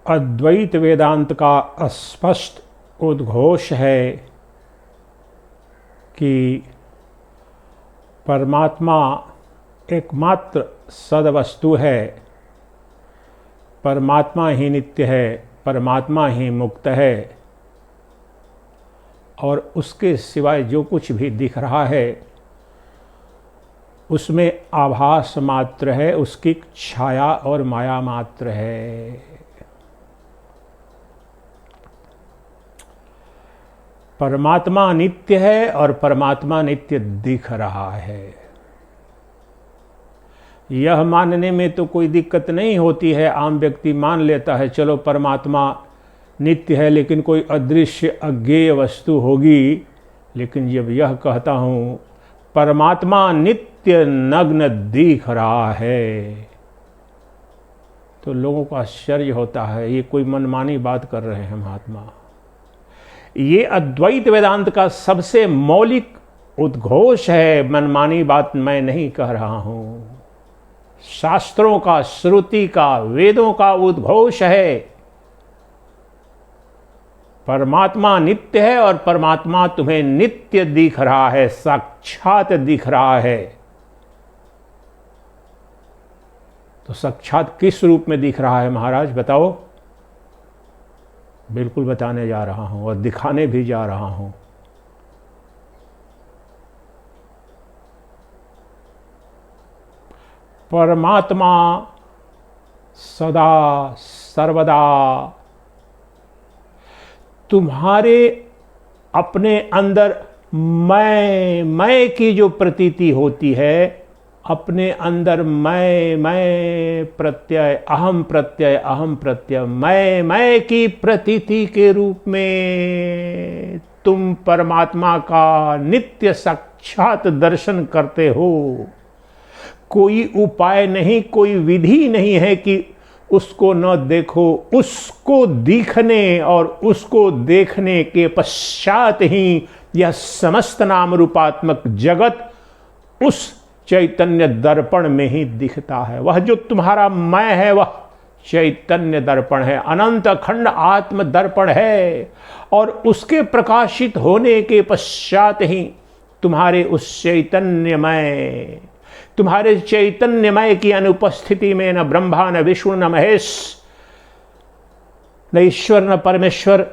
अद्वैत वेदांत का स्पष्ट उद्घोष है कि परमात्मा एकमात्र सद्वस्तु है, परमात्मा ही नित्य है, परमात्मा ही मुक्त है और उसके सिवाय जो कुछ भी दिख रहा है उसमें आभास मात्र है, उसकी छाया और माया मात्र है। परमात्मा नित्य है और परमात्मा नित्य दिख रहा है। यह मानने में तो कोई दिक्कत नहीं होती है, आम व्यक्ति मान लेता है चलो परमात्मा नित्य है लेकिन कोई अदृश्य अज्ञेय वस्तु होगी। लेकिन जब यह कहता हूँ परमात्मा नित्य नग्न दिख रहा है तो लोगों को आश्चर्य होता है, ये कोई मनमानी बात कर रहे हैं महात्मा। ये अद्वैत वेदांत का सबसे मौलिक उद्घोष है, मनमानी बात मैं नहीं कह रहा हूँ। शास्त्रों का, श्रुति का, वेदों का उद्घोष है। परमात्मा नित्य है और परमात्मा तुम्हें नित्य दिख रहा है, साक्षात दिख रहा है। तो साक्षात किस रूप में दिख रहा है महाराज बताओ? बिल्कुल बताने जा रहा हूं और दिखाने भी जा रहा हूं। परमात्मा सदा सर्वदा तुम्हारे अपने अंदर मैं की जो प्रतीति होती है, अपने अंदर मैं प्रत्यय अहम प्रत्यय मैं की प्रतीति के रूप में तुम परमात्मा का नित्य साक्षात दर्शन करते हो। कोई उपाय नहीं, कोई विधि नहीं है कि उसको न देखो। उसको दिखने और उसको देखने के पश्चात ही यह समस्त नाम रूपात्मक जगत उस चैतन्य दर्पण में ही दिखता है। वह जो तुम्हारा मैं है वह चैतन्य दर्पण है, अनंत अखंड आत्म दर्पण है और उसके प्रकाशित होने के पश्चात ही तुम्हारे उस चैतन्यमय, तुम्हारे चैतन्यमय की अनुपस्थिति में न ब्रह्मा न विष्णु न महेश न ईश्वर न परमेश्वर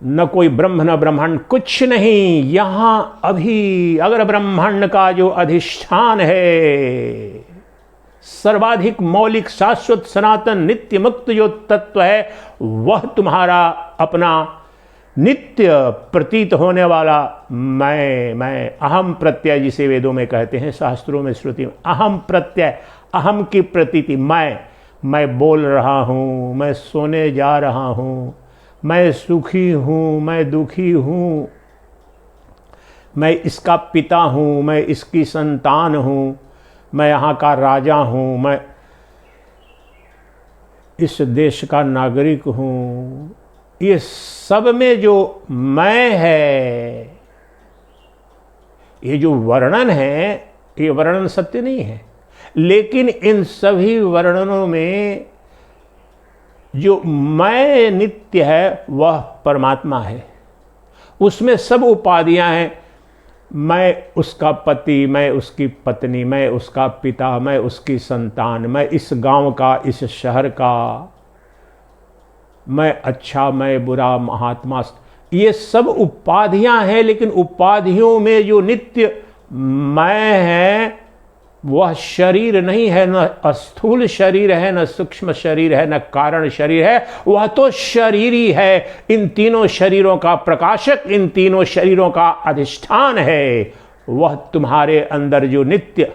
न कोई ब्रह्म न ब्रह्मांड, कुछ नहीं। यहां अभी अगर ब्रह्मांड का जो अधिष्ठान है, सर्वाधिक मौलिक शाश्वत सनातन नित्य मुक्त जो तत्व है, वह तुम्हारा अपना नित्य प्रतीत होने वाला मैं अहम प्रत्यय जिसे वेदों में कहते हैं, शास्त्रों में, श्रुति में अहम प्रत्यय, अहम की प्रतीति, मैं बोल रहा हूं, मैं सोने जा रहा हूं, मैं सुखी हूं, मैं दुखी हूं, मैं इसका पिता हूं, मैं इसकी संतान हूं, मैं यहाँ का राजा हूं, मैं इस देश का नागरिक हूं। ये सब में जो मैं है, ये जो वर्णन है, ये वर्णन सत्य नहीं है, लेकिन इन सभी वर्णनों में जो मैं नित्य है वह परमात्मा है। उसमें सब उपाधियां हैं, मैं उसका पति, मैं उसकी पत्नी, मैं उसका पिता, मैं उसकी संतान, मैं इस गांव का, इस शहर का, मैं अच्छा, मैं बुरा, महात्मा, ये सब उपाधियां हैं। लेकिन उपाधियों में जो नित्य मैं है वह शरीर नहीं है, न स्थूल शरीर है, न सूक्ष्म शरीर है, न कारण शरीर है, वह तो शरीर ही है। इन तीनों शरीरों का प्रकाशक, इन तीनों शरीरों का अधिष्ठान है। वह तुम्हारे अंदर जो नित्य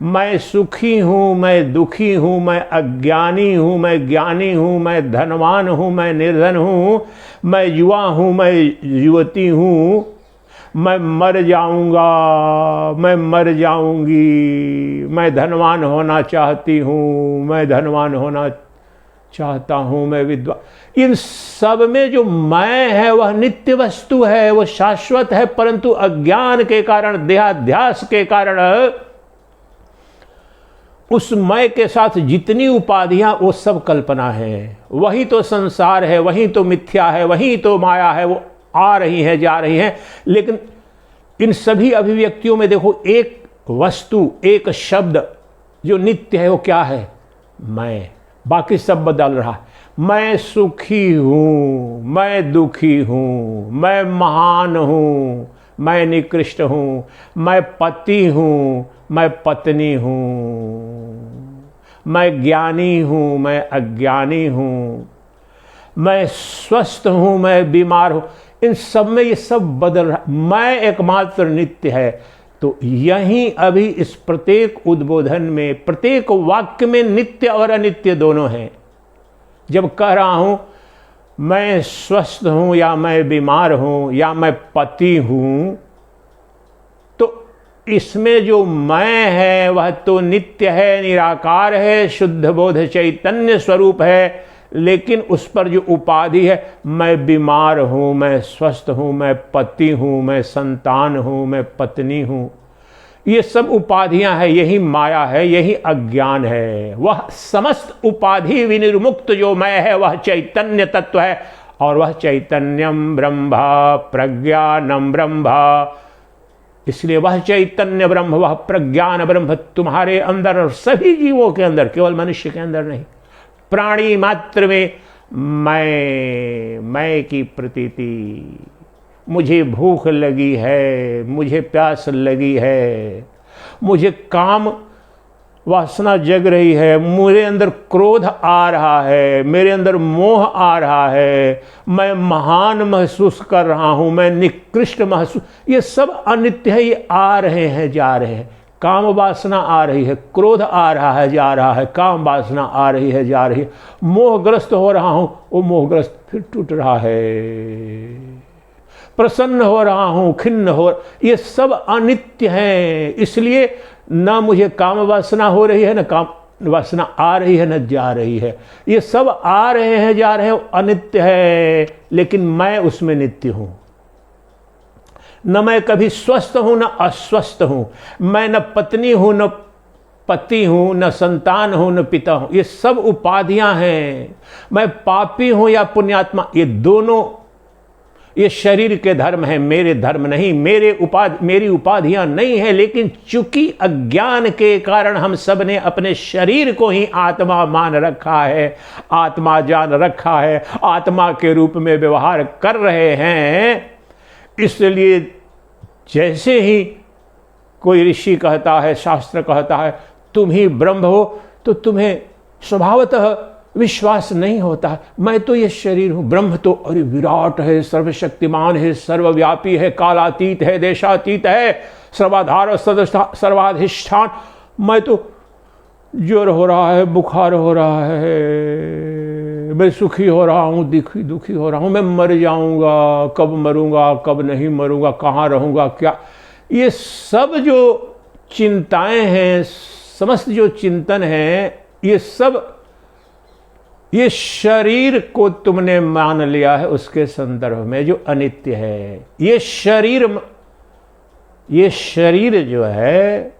मैं सुखी हूं, मैं दुखी हूं, मैं अज्ञानी हूं, मैं ज्ञानी हूं, मैं धनवान हूं, मैं निर्धन हूं, मैं युवा हूं, मैं युवती हूं, मैं मर जाऊंगा, मैं मर जाऊंगी, मैं धनवान होना चाहती हूं, मैं धनवान होना चाहता हूं, मैं विद्वान, इन सब में जो मैं है वह नित्य वस्तु है, वह शाश्वत है। परंतु अज्ञान के कारण, देहाध्यास के कारण उस मैं के साथ जितनी उपाधियां वो सब कल्पना है, वही तो संसार है, वही तो मिथ्या है, वही तो माया है, वो आ रही है जा रही है। लेकिन इन सभी अभिव्यक्तियों में देखो एक वस्तु, एक शब्द जो नित्य है वो क्या है? मैं। बाकी सब बदल रहा है। मैं सुखी हूं, मैं दुखी हूं, मैं महान हूं, मैं निकृष्ट हूं, मैं पति हूं, मैं पत्नी हूं, मैं ज्ञानी हूं, मैं अज्ञानी हूं, मैं स्वस्थ हूं, मैं बीमार हूं। इन सब में ये सब बदल रहा। मैं एकमात्र नित्य है। तो यहीं अभी इस प्रत्येक उद्बोधन में, प्रत्येक वाक्य में नित्य और अनित्य दोनों हैं। जब कह रहा हूं मैं स्वस्थ हूं या मैं बीमार हूं या मैं पति हूं, तो इसमें जो मैं है वह तो नित्य है, निराकार है, शुद्ध बोध चैतन्य स्वरूप है। लेकिन उस पर जो उपाधि है, मैं बीमार हूं, मैं स्वस्थ हूं, मैं पति हूं, मैं संतान हूं, मैं पत्नी हूं, ये सब उपाधियां हैं। यही माया है, यही अज्ञान है। वह समस्त उपाधि विनिर्मुक्त जो मैं है वह चैतन्य तत्व है। और वह चैतन्यम ब्रह्मा प्रज्ञानम ब्रह्मा। इसलिए वह चैतन्य ब्रह्म, वह प्रज्ञान ब्रह्म तुम्हारे अंदर और सभी जीवों के अंदर, केवल मनुष्य के अंदर नहीं, प्राणी मात्र में मैं की प्रतीति। मुझे भूख लगी है, मुझे प्यास लगी है, मुझे काम वासना जग रही है, मेरे अंदर क्रोध आ रहा है, मेरे अंदर मोह आ रहा है, मैं महान महसूस कर रहा हूं, मैं निकृष्ट महसूस। ये सब अनित्य है, ये आ रहे हैं जा रहे हैं। काम वासना आ रही है, क्रोध आ रहा है जा रहा है, काम वासना आ रही है जा रही है। मोहग्रस्त हो रहा हूं, वो मोहग्रस्त फिर टूट रहा है। प्रसन्न हो रहा हूं, खिन्न हो, ये सब अनित्य हैं। इसलिए ना मुझे काम वासना हो रही है, ना काम वासना आ रही है, न जा रही है। ये सब आ रहे हैं जा रहे हैं, अनित्य है। लेकिन मैं उसमें नित्य हूं। न मैं कभी स्वस्थ हूं न अस्वस्थ हूं, मैं न पत्नी हूं न पति हूं, न संतान हूं न पिता हूं। ये सब उपाधियां हैं। मैं पापी हूं या पुण्यात्मा, ये दोनों, ये शरीर के धर्म हैं, मेरे धर्म नहीं। मेरी उपाधियां नहीं है। लेकिन चूंकि अज्ञान के कारण हम सब ने अपने शरीर को ही आत्मा मान रखा है, आत्मा जान रखा है, आत्मा के रूप में व्यवहार कर रहे हैं। इसलिए जैसे ही कोई ऋषि कहता है, शास्त्र कहता है तुम ही ब्रह्म हो, तो तुम्हें स्वभावतः विश्वास नहीं होता। मैं तो ये शरीर हूं। ब्रह्म तो अरे विराट है, सर्वशक्तिमान है, सर्वव्यापी है, कालातीत है, देशातीत है, सर्वाधार सर्वाधिष्ठान। मैं तो ज्वर हो रहा है, बुखार हो रहा है, मैं सुखी हो रहा हूँ, दुखी हो रहा हूँ, मैं मर जाऊंगा, कब मरूंगा, कब नहीं मरूंगा, कहाँ रहूंगा, क्या। ये सब जो चिंताएं हैं, समस्त जो चिंतन है, ये सब ये शरीर को तुमने मान लिया है उसके संदर्भ में जो अनित्य है। ये शरीर जो है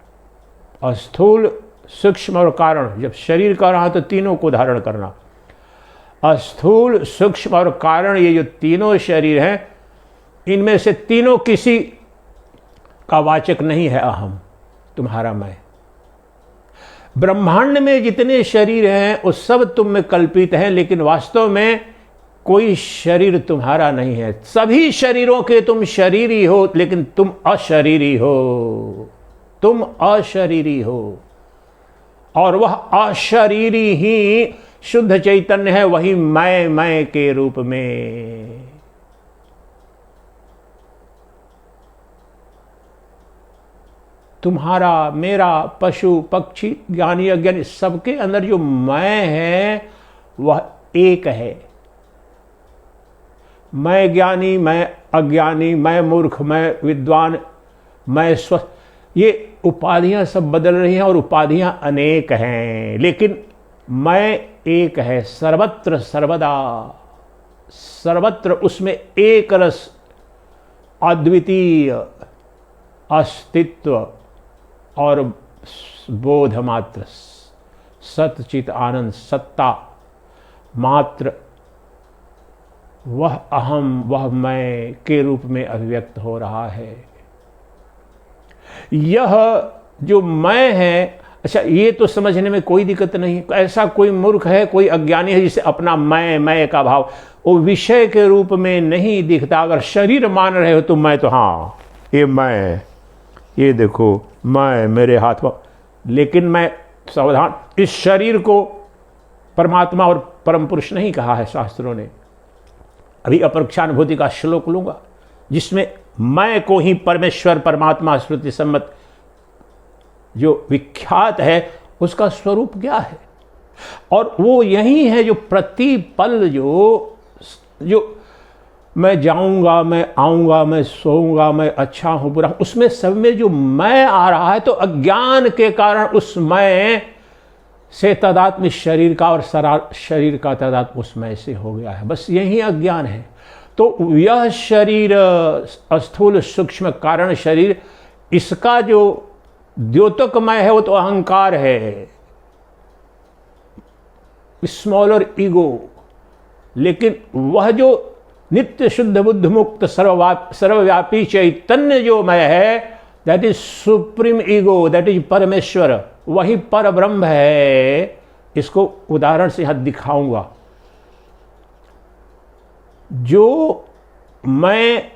स्थूल, सूक्ष्म और कारण। जब शरीर का रहा तो तीनों को धारण करना। स्थूल, सूक्ष्म और कारण, ये जो तीनों शरीर हैं, इनमें से तीनों किसी का वाचक नहीं है अहम, तुम्हारा मैं। ब्रह्मांड में जितने शरीर हैं वो सब तुम में कल्पित हैं, लेकिन वास्तव में कोई शरीर तुम्हारा नहीं है। सभी शरीरों के तुम शरीरी हो, लेकिन तुम अशरीरी हो। तुम अशरीरी हो और वह अशरीरी ही शुद्ध चैतन्य है, वही मैं के रूप में। तुम्हारा, मेरा, पशु पक्षी, ज्ञानी अज्ञानी, सबके अंदर जो मैं है वह एक है। मैं ज्ञानी, मैं अज्ञानी, मैं मूर्ख, मैं विद्वान, मैं स्वस्थ, ये उपाधियां सब बदल रही हैं और उपाधियां अनेक हैं, लेकिन मैं एक है सर्वत्र सर्वदा। सर्वत्र उसमें एक रस, अद्वितीय अस्तित्व और बोध मात्र, सत चित आनंद सत्ता मात्र वह अहम, वह मैं के रूप में अभिव्यक्त हो रहा है। यह जो मैं है, अच्छा ये तो समझने में कोई दिक्कत नहीं। ऐसा कोई मूर्ख है, कोई अज्ञानी है जिसे अपना मैं का भाव वो विषय के रूप में नहीं दिखता। अगर शरीर मान रहे हो तो मैं तो हाँ ये मैं, ये देखो मैं मेरे हाथ में, लेकिन मैं सावधान, इस शरीर को परमात्मा और परम पुरुष नहीं कहा है शास्त्रों ने। अभी अपरोक्षानुभूति का श्लोक लूंगा जिसमें मैं को ही परमेश्वर परमात्मा श्रुति सम्मत जो विख्यात है उसका स्वरूप क्या है, और वो यही है जो प्रतिपल जो मैं जाऊंगा, मैं आऊंगा, मैं सोऊंगा, मैं अच्छा हूं बुरा हूं, उसमें सब में जो मैं आ रहा है, तो अज्ञान के कारण उस मैं से तादात्म्य शरीर का और शरीर का तादात्म्य उस मैं से हो गया है। बस यही अज्ञान है। तो यह शरीर स्थूल सूक्ष्म कारण शरीर, इसका जो द्योतकमय है वो तो अहंकार है, स्मॉलर ईगो। लेकिन वह जो नित्य शुद्ध बुद्ध मुक्त सर्वव्यापी चैतन्य जो मैं है, that is supreme ego, that is परमेश्वर, वही पर ब्रह्म है। इसको उदाहरण से यहां दिखाऊंगा। जो मैं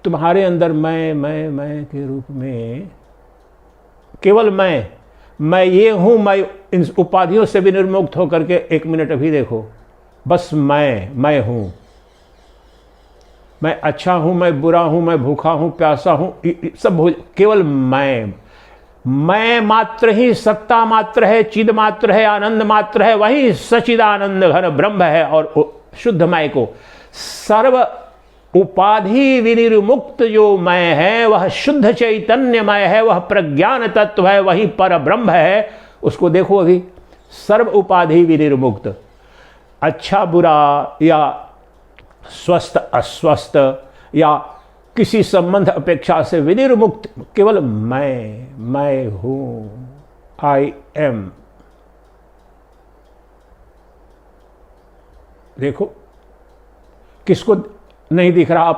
तुम्हारे अंदर मैं के रूप में केवल मैं ये हूं, मैं इन उपाधियों से भी निर्मुक्त होकर के, एक मिनट अभी देखो, बस मैं हूं, मैं अच्छा हूं, मैं बुरा हूं, मैं भूखा हूं, प्यासा हूं, सब केवल मैं मात्र ही सत्ता मात्र है, चिद मात्र है, आनंद मात्र है, वही सचिदानंद घन ब्रह्म है। और शुद्ध मैं को सर्व उपाधि विनिर्मुक्त जो मैं है, वह शुद्ध चैतन्यमय है, वह प्रज्ञान तत्व है, वही पर ब्रह्म है। उसको देखो अभी, सर्व उपाधि विनिर्मुक्त, अच्छा बुरा या स्वस्थ अस्वस्थ या किसी संबंध अपेक्षा से विनिर्मुक्त, केवल मैं हूं, आई एम। देखो किसको नहीं दिख रहा,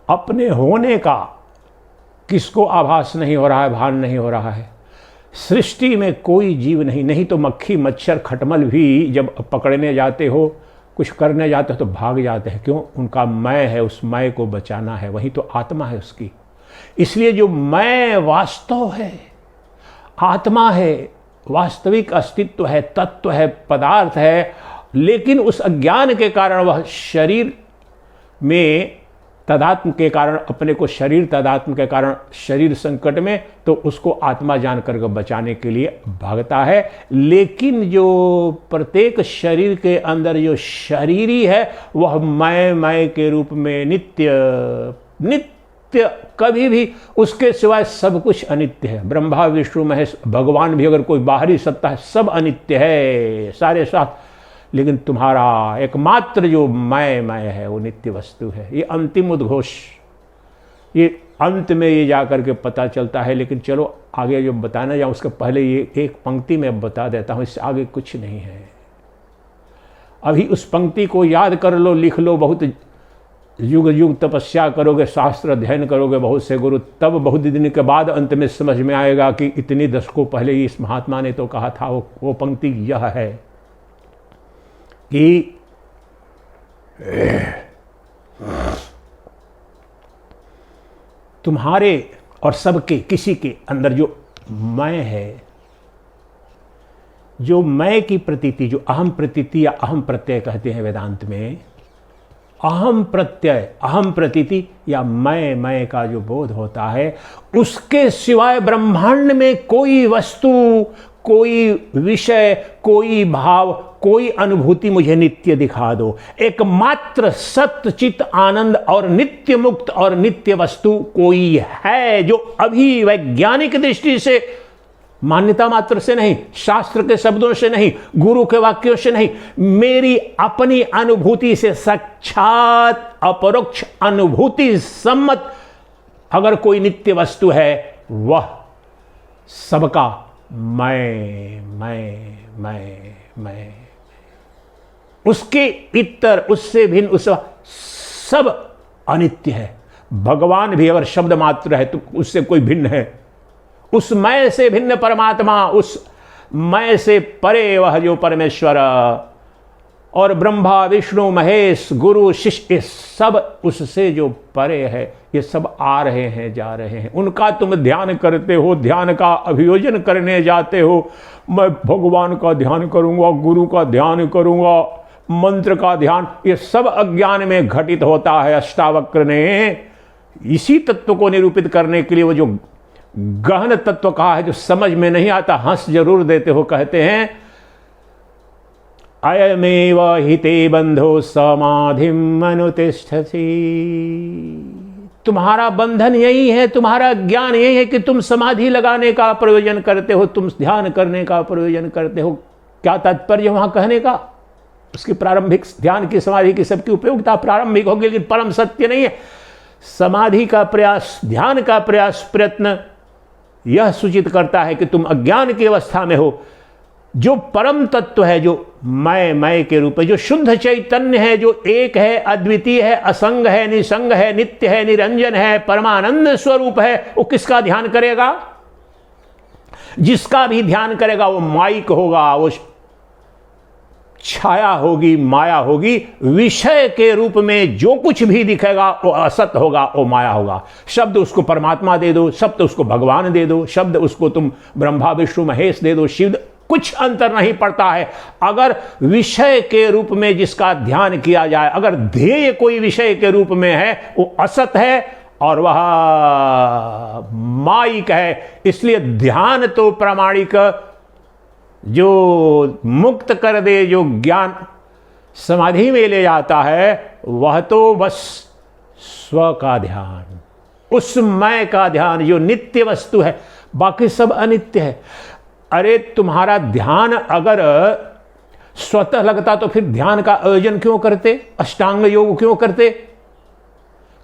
अपने होने का किसको आभास नहीं हो रहा है, भान नहीं हो रहा है। सृष्टि में कोई जीव नहीं तो मक्खी मच्छर खटमल भी जब पकड़ने जाते हो, कुछ करने जाते हो तो भाग जाते हैं। क्यों? उनका मैं है, उस मैं को बचाना है, वही तो आत्मा है उसकी। इसलिए जो मैं वास्तव है, आत्मा है, वास्तविक अस्तित्व है, तत्व है, पदार्थ है, लेकिन उस अज्ञान के कारण वह शरीर में तदात्म के कारण, अपने को शरीर तदात्म के कारण शरीर संकट में, तो उसको आत्मा जान कर बचाने के लिए भागता है। लेकिन जो प्रत्येक शरीर के अंदर जो शरीरी है, वह मैं के रूप में नित्य कभी भी, उसके सिवाय सब कुछ अनित्य है। ब्रह्मा विष्णु महेश भगवान भी अगर कोई बाहरी सत्ता है, सब अनित्य है सारे साथ। लेकिन तुम्हारा एकमात्र जो मैं है वो नित्य वस्तु है। ये अंतिम उद्घोष, ये अंत में ये जाकर के पता चलता है। लेकिन चलो आगे जो बताना जाऊँ उसके पहले ये एक पंक्ति में बता देता हूँ, इससे आगे कुछ नहीं है। अभी उस पंक्ति को याद कर लो, लिख लो। बहुत युग युग तपस्या करोगे, शास्त्र अध्ययन करोगे बहुत से गुरु, तब बहुत दिन के बाद अंत में समझ में आएगा कि इतनी दशकों पहले इस महात्मा ने तो कहा था। वो पंक्ति यह है कि तुम्हारे और सबके, किसी के अंदर जो मैं है, जो मैं की प्रतीति, जो अहम प्रतीति या अहम प्रत्यय कहते हैं वेदांत में, अहम प्रत्यय, अहम प्रतीति या मैं का जो बोध होता है, उसके सिवाय ब्रह्मांड में कोई वस्तु, कोई विषय, कोई भाव, कोई अनुभूति मुझे नित्य दिखा दो। एकमात्र सत्य चित आनंद और नित्य मुक्त और नित्य वस्तु कोई है, जो अभी वैज्ञानिक दृष्टि से, मान्यता मात्र से नहीं, शास्त्र के शब्दों से नहीं, गुरु के वाक्यों से नहीं, मेरी अपनी अनुभूति से साक्षात अपरोक्ष अनुभूति सम्मत अगर कोई नित्य वस्तु है, वह सबका मैं मैं उसके इतर, उससे भिन्न, उस सब अनित्य है। भगवान भी अगर शब्द मात्र है तो उससे कोई भिन्न है। उस मैं से भिन्न परमात्मा, उस मैं से परे वह जो परमेश्वर, और ब्रह्मा विष्णु महेश गुरु शिष्य सब उससे जो परे है, ये सब आ रहे हैं जा रहे हैं। उनका तुम ध्यान करते हो, ध्यान का अभियोजन करने जाते हो। मैं भगवान का ध्यान करूंगा, गुरु का ध्यान करूंगा, मंत्र का ध्यान, ये सब अज्ञान में घटित होता है। अष्टावक्र ने इसी तत्व को निरूपित करने के लिए वो जो गहन तत्व कहा है, जो समझ में नहीं आता, हंस जरूर देते हो, कहते हैं अयमेव हिते बंधो समाधिम अनुतिष्ठसि। तुम्हारा बंधन यही है, तुम्हारा ज्ञान यही है कि तुम समाधि लगाने का प्रयोजन करते हो, तुम ध्यान करने का प्रयोजन करते हो। क्या तात्पर्य वहां कहने का? उसकी प्रारंभिक ध्यान की, समाधि की सबकी उपयोगिता प्रारंभिक होगी, लेकिन परम सत्य नहीं है। समाधि का प्रयास, ध्यान का प्रयास, प्रयत्न यह सूचित करता है कि तुम अज्ञान की अवस्था में हो। जो परम तत्व है, जो मैं के रूप में, जो शुद्ध चैतन्य है, जो एक है, अद्वितीय है, असंग है, निसंग है, नित्य है, निरंजन है, परमानंद स्वरूप है, वो किसका ध्यान करेगा? जिसका भी ध्यान करेगा वो माइक होगा, वो छाया होगी, माया होगी। विषय के रूप में जो कुछ भी दिखेगा वो असत होगा, वो माया होगा। शब्द उसको परमात्मा दे दो, शब्द उसको भगवान दे दो, शब्द उसको तुम ब्रह्मा विष्णु महेश दे दो, शिव, कुछ अंतर नहीं पड़ता है। अगर विषय के रूप में जिसका ध्यान किया जाए, अगर ध्येय कोई विषय के रूप में है, वो असत है और वह माइक है। इसलिए ध्यान तो प्रामाणिक, जो मुक्त कर दे, जो ज्ञान समाधि में ले जाता है, वह तो बस स्व का ध्यान, उस मैं का ध्यान जो नित्य वस्तु है, बाकी सब अनित्य है। अरे तुम्हारा ध्यान अगर स्वतः लगता तो फिर ध्यान का आयोजन क्यों करते, अष्टांग योग क्यों करते?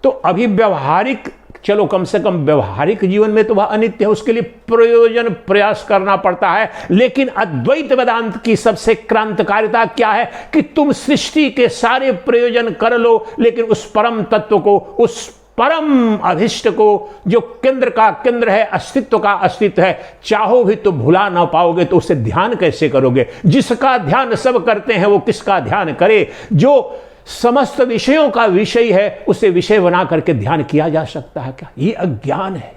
तो अभी व्यवहारिक, चलो कम से कम व्यवहारिक जीवन में तो वह अनित्य है, उसके लिए प्रयोजन प्रयास करना पड़ता है। लेकिन अद्वैत वेदांत की सबसे क्रांतिकारिता क्या है कि तुम सृष्टि के सारे प्रयोजन कर लो, लेकिन उस परम तत्व को, उस परम अभिष्ट को, जो केंद्र का केंद्र है, अस्तित्व का अस्तित्व है, चाहो भी तो भुला ना पाओगे, तो उसे ध्यान कैसे करोगे? जिसका ध्यान सब करते हैं वो किसका ध्यान करे? जो समस्त विषयों का विषय है, उसे विषय बना करके ध्यान किया जा सकता है क्या? ये अज्ञान है।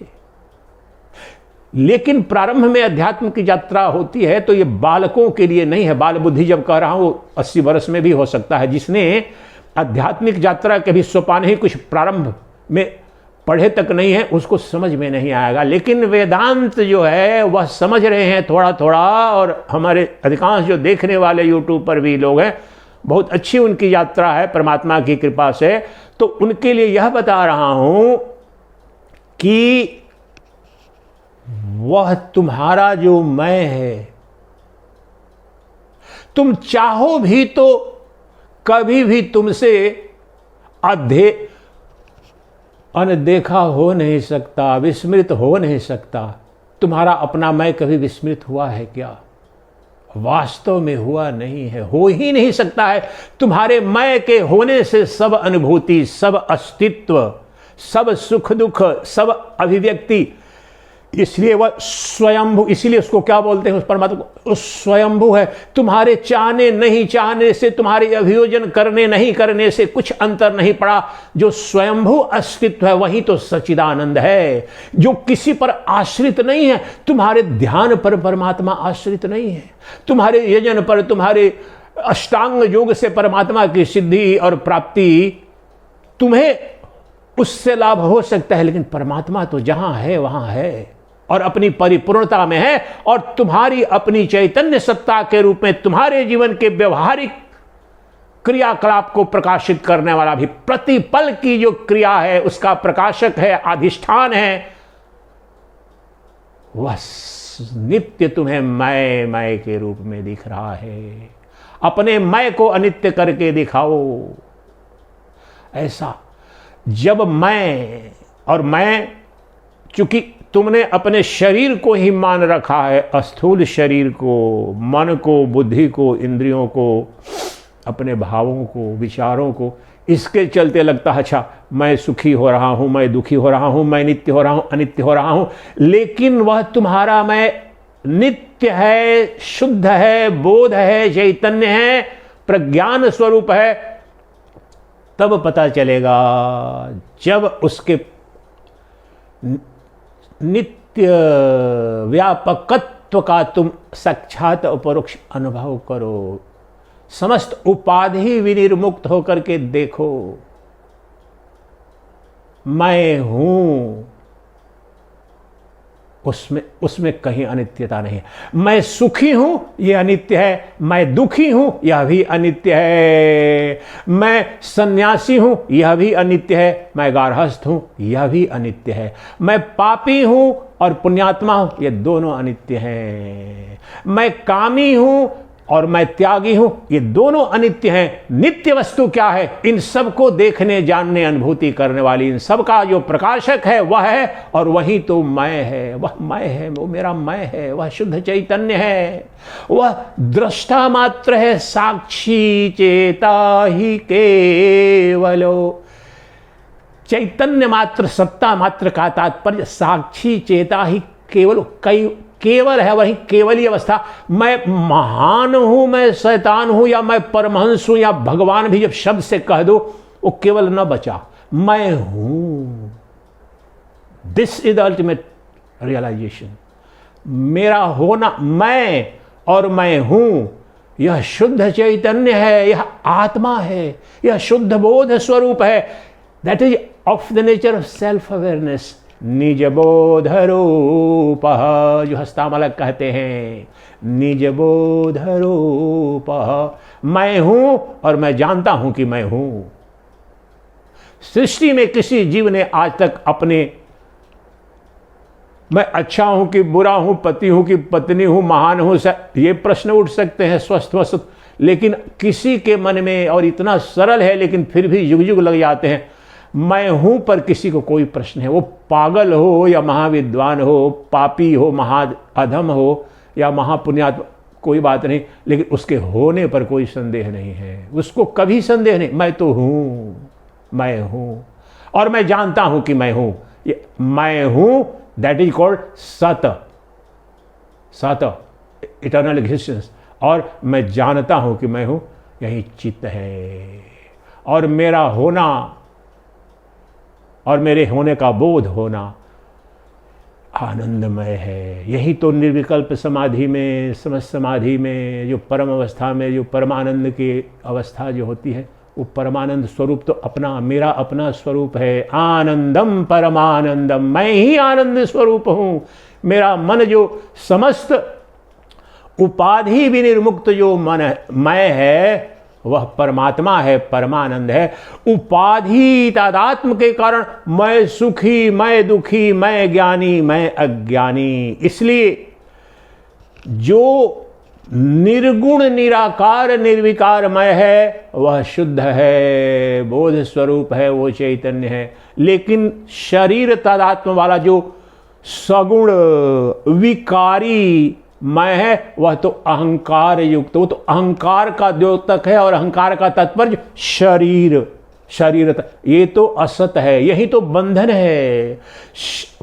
लेकिन प्रारंभ में अध्यात्म की यात्रा होती है तो ये बालकों के लिए नहीं है। बाल बुद्धि जब कह रहा हूं 80 वर्ष में भी हो सकता है। जिसने आध्यात्मिक यात्रा के भी सोपान ही कुछ प्रारंभ में पढ़े तक नहीं है, उसको समझ में नहीं आएगा। लेकिन वेदांत जो है वह समझ रहे हैं थोड़ा थोड़ा, और हमारे अधिकांश जो देखने वाले यूट्यूब पर भी लोग हैं, बहुत अच्छी उनकी यात्रा है परमात्मा की कृपा से। तो उनके लिए यह बता रहा हूं कि वह तुम्हारा जो मैं है, तुम चाहो भी तो कभी भी तुमसे अनदेखा हो नहीं सकता, विस्मृत हो नहीं सकता। तुम्हारा अपना मैं कभी विस्मृत हुआ है क्या? वास्तव में हुआ नहीं है, हो ही नहीं सकता है। तुम्हारे मैं के होने से सब अनुभूति, सब अस्तित्व, सब सुख दुख, सब अभिव्यक्ति, इसलिए वह स्वयंभू, इसीलिए उसको क्या बोलते हैं उस परमात्मा को? उस स्वयंभू है। तुम्हारे चाहने नहीं चाहने से, तुम्हारे अभियोजन करने नहीं करने से कुछ अंतर नहीं पड़ा। जो स्वयंभू अस्तित्व है वही तो सच्चिदानंद है, जो किसी पर आश्रित नहीं है। तुम्हारे ध्यान पर परमात्मा आश्रित नहीं है, तुम्हारे यजन पर, तुम्हारे अष्टांग योग से परमात्मा की सिद्धि और प्राप्ति, तुम्हें उससे लाभ हो सकता है, लेकिन परमात्मा तो जहां है वहां है और अपनी परिपूर्णता में है। और तुम्हारी अपनी चैतन्य सत्ता के रूप में तुम्हारे जीवन के व्यवहारिक क्रियाकलाप को प्रकाशित करने वाला भी, प्रतिपल की जो क्रिया है उसका प्रकाशक है, अधिष्ठान है, वह नित्य तुम्हें मैं के रूप में दिख रहा है। अपने मैं को अनित्य करके दिखाओ। ऐसा जब मैं, और मैं चूंकि तुमने अपने शरीर को ही मान रखा है, स्थूल शरीर को, मन को, बुद्धि को, इंद्रियों को, अपने भावों को, विचारों को। इसके चलते लगता है अच्छा मैं सुखी हो रहा हूं, मैं दुखी हो रहा हूं, मैं नित्य हो रहा हूं, अनित्य हो रहा हूं। लेकिन वह तुम्हारा मैं नित्य है, शुद्ध है, बोध है, चैतन्य है, प्रज्ञान स्वरूप है। तब पता चलेगा जब उसके नित्य व्यापकत्व का तुम साक्षात अपरोक्ष अनुभव करो, समस्त उपाधि विनिर्मुक्त होकर के देखो, मैं हूं, उसमें कहीं अनित्यता नहीं है। मैं सुखी हूं, यह अनित्य है। मैं दुखी हूं, यह भी अनित्य है। मैं सन्यासी हूं, यह भी अनित्य है। मैं गार्हस्थ हूं, यह भी अनित्य है। मैं पापी हूं और पुण्यात्मा हूं, ये दोनों अनित्य हैं। मैं कामी हूं और मैं त्यागी हूं, ये दोनों अनित्य हैं। नित्य वस्तु क्या है? इन सब को देखने, जानने, अनुभूति करने वाली, इन सब का जो प्रकाशक है वह है, और वही तो मैं है। वह मैं है, वो मेरा मैं है, वह शुद्ध चैतन्य है, वह दृष्टा मात्र है, साक्षी चेता ही केवलो। चैतन्य मात्र, सत्ता मात्र का तात्पर्य साक्षी चेता ही केवल, केवल है, वही केवली अवस्था। मैं महान हूं, मैं शैतान हूं, या मैं परमहंस हूं, या भगवान भी जब शब्द से कह दो वो केवल न बचा। मैं हूं, this is the ultimate realisation. मेरा होना, मैं और मैं हूं, यह शुद्ध चैतन्य है, यह आत्मा है, यह शुद्ध बोध स्वरूप है। That is of the nature of self awareness. निज बोध रूप, जो हस्तामलक कहते हैं, निज बोध रूप। मैं हूं और मैं जानता हूं कि मैं हूं। सृष्टि में किसी जीव ने आज तक अपने मैं अच्छा हूं कि बुरा हूं, पति हूं कि पत्नी हूं, महान हूं, ये प्रश्न उठ सकते हैं स्वस्थ वस्त, लेकिन किसी के मन में, और इतना सरल है लेकिन फिर भी युग युग लग जाते हैं, मैं हूं पर किसी को कोई प्रश्न है। वो पागल हो या महाविद्वान हो, पापी हो, महाअधम हो या महापुण्यात्मा, कोई बात नहीं, लेकिन उसके होने पर कोई संदेह नहीं है। उसको कभी संदेह नहीं, मैं तो हूं, मैं हूं और मैं जानता हूं कि मैं हूं। मैं हूं, दैट इज कॉल्ड सत, इटर्नल एग्जिस्टेंस। और मैं जानता हूं कि मैं हूं, यही चित्त है। और मेरा होना और मेरे होने का बोध होना आनंदमय है। यही तो निर्विकल्प समाधि में, समस्त समाधि में, जो परम अवस्था में, जो परमानंद की अवस्था जो होती है, वो परमानंद स्वरूप तो अपना, मेरा अपना स्वरूप है। आनंदम परमानंदम, मैं ही आनंद स्वरूप हूँ। मेरा मन जो समस्त उपाधि विनिर्मुक्त जो मन मैं है, वह परमात्मा है, परमानंद है। उपाधि तादात्म्य के कारण मैं सुखी, मैं दुखी, मैं ज्ञानी, मैं अज्ञानी। इसलिए जो निर्गुण निराकार निर्विकार मैं है, वह शुद्ध है, बोध स्वरूप है, वो चैतन्य है। लेकिन शरीर तादात्म्य वाला जो सगुण विकारी मैं है, वह तो अहंकार युक्त, वो तो अहंकार का द्योतक है। और अहंकार का तात्पर्य शरीर, ये तो असत है, यही तो बंधन है।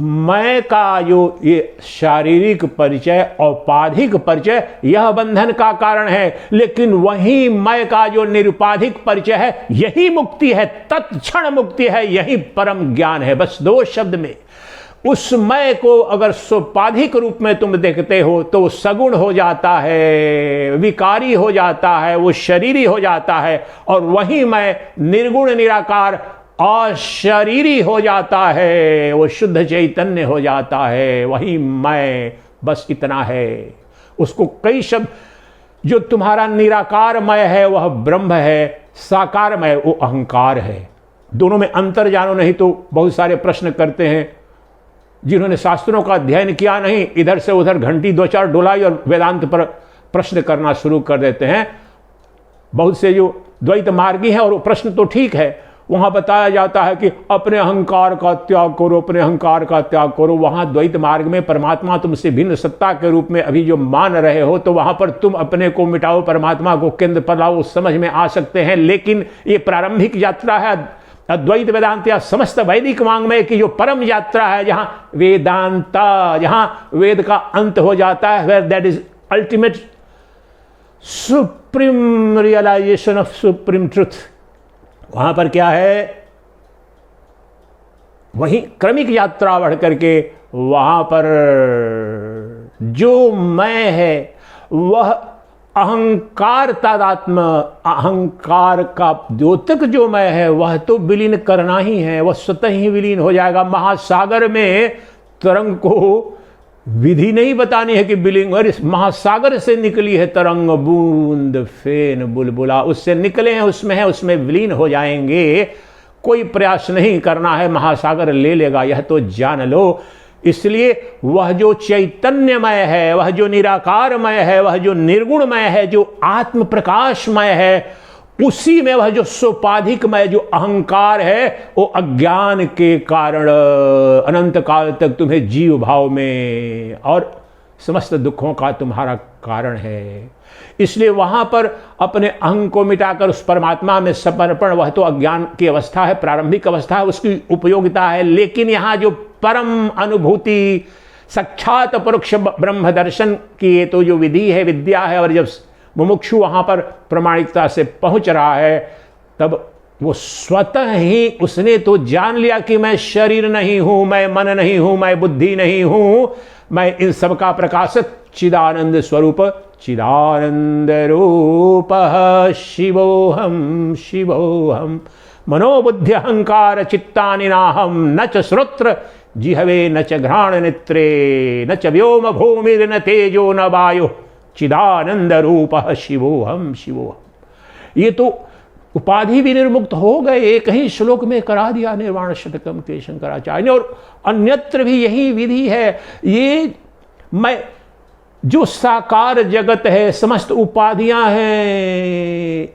मैं का जो ये शारीरिक परिचय, औपाधिक परिचय, यह बंधन का कारण है। लेकिन वही मैं का जो निरुपाधिक परिचय है, यही मुक्ति है, तत्क्षण मुक्ति है, यही परम ज्ञान है। बस दो शब्द में उस मैं को अगर सोपाधिक रूप में तुम देखते हो तो सगुण हो जाता है, विकारी हो जाता है, वो शरीरी हो जाता है। और वही मैं निर्गुण निराकार अशरीरी हो जाता है, वो शुद्ध चैतन्य हो जाता है। वही मैं, बस इतना है। उसको कई शब्द, जो तुम्हारा निराकारमय है वह ब्रह्म है, साकारमय वो अहंकार है। दोनों में अंतर जानो, नहीं तो बहुत सारे प्रश्न करते हैं जिन्होंने शास्त्रों का अध्ययन किया नहीं, इधर से उधर घंटी दो चार डुलाई और वेदांत पर प्रश्न करना शुरू कर देते हैं। बहुत से जो द्वैत मार्गी हैं, और वो प्रश्न तो ठीक है, वहां बताया जाता है कि अपने अहंकार का त्याग करो, अपने अहंकार का त्याग करो। वहां द्वैत मार्ग में परमात्मा तुमसे भिन्न सत्ता के रूप में अभी जो मान रहे हो, तो वहां पर तुम अपने को मिटाओ, परमात्मा को केंद्र पर लाओ, समझ में आ सकते हैं। लेकिन ये प्रारंभिक यात्रा है अद्वैत वेदांत या समस्त वैदिक वांग्मय की जो परम यात्रा है, जहां वेदांता, जहां वेद का अंत हो जाता है, where that is ultimate supreme realisation of supreme truth. वहां पर क्या है, वहीं क्रमिक यात्रा बढ़ करके वहां पर जो मैं है वह अहंकार तादात्म्य, अहंकार का द्योतक जो मैं है वह तो विलीन करना ही है, वह स्वतः ही विलीन हो जाएगा। महासागर में तरंग को विधि नहीं बतानी है कि विलीन, और इस महासागर से निकली है तरंग, बूंद फेन बुलबुला, उससे निकले हैं, उसमें है, उसमें विलीन हो जाएंगे। कोई प्रयास नहीं करना है, महासागर ले लेगा, यह तो जान लो। इसलिए वह जो चैतन्यमय है, वह जो निराकारमय है, वह जो निर्गुणमय है, जो आत्म प्रकाशमय है, उसी में वह जो सोपाधिकमय जो अहंकार है, वो अज्ञान के कारण अनंत काल तक तुम्हें जीव भाव में और समस्त दुखों का तुम्हारा कारण है। इसलिए वहां पर अपने अहं को मिटाकर उस परमात्मा में समर्पण, वह तो अज्ञान की अवस्था है, प्रारंभिक अवस्था है, उसकी उपयोगिता है। लेकिन यहां जो परम अनुभूति, साक्षात परोक्ष ब्रह्म दर्शन की ये तो जो विधि है, विद्या है, और जब मुमुक्षु वहां पर प्रमाणिकता से पहुंच रहा है, तब वो स्वतः ही उसने तो जान लिया कि मैं शरीर नहीं हूं, मैं मन नहीं हूं, मैं बुद्धि नहीं हूं, मैं इन सब का प्रकाशक चिदानंद स्वरूप, चिदानंद रूप शिवोहम शिवोहम मनोबुद्धि अहंकार चित्तानि नाहम न च श्रोत्र जिहवे न च घ्राण नेत्रे न च व्योम भूमिर न तेजो न वायु चिदानंद रूप शिवोहम शिवोहम। ये तो उपाधि भी निर्मुक्त हो गए, एक ही श्लोक में करा दिया निर्वाण शतकम के शंकराचार्य ने। और अन्यत्र भी यही विधि है। ये मैं जो साकार जगत है, समस्त उपाधियां हैं,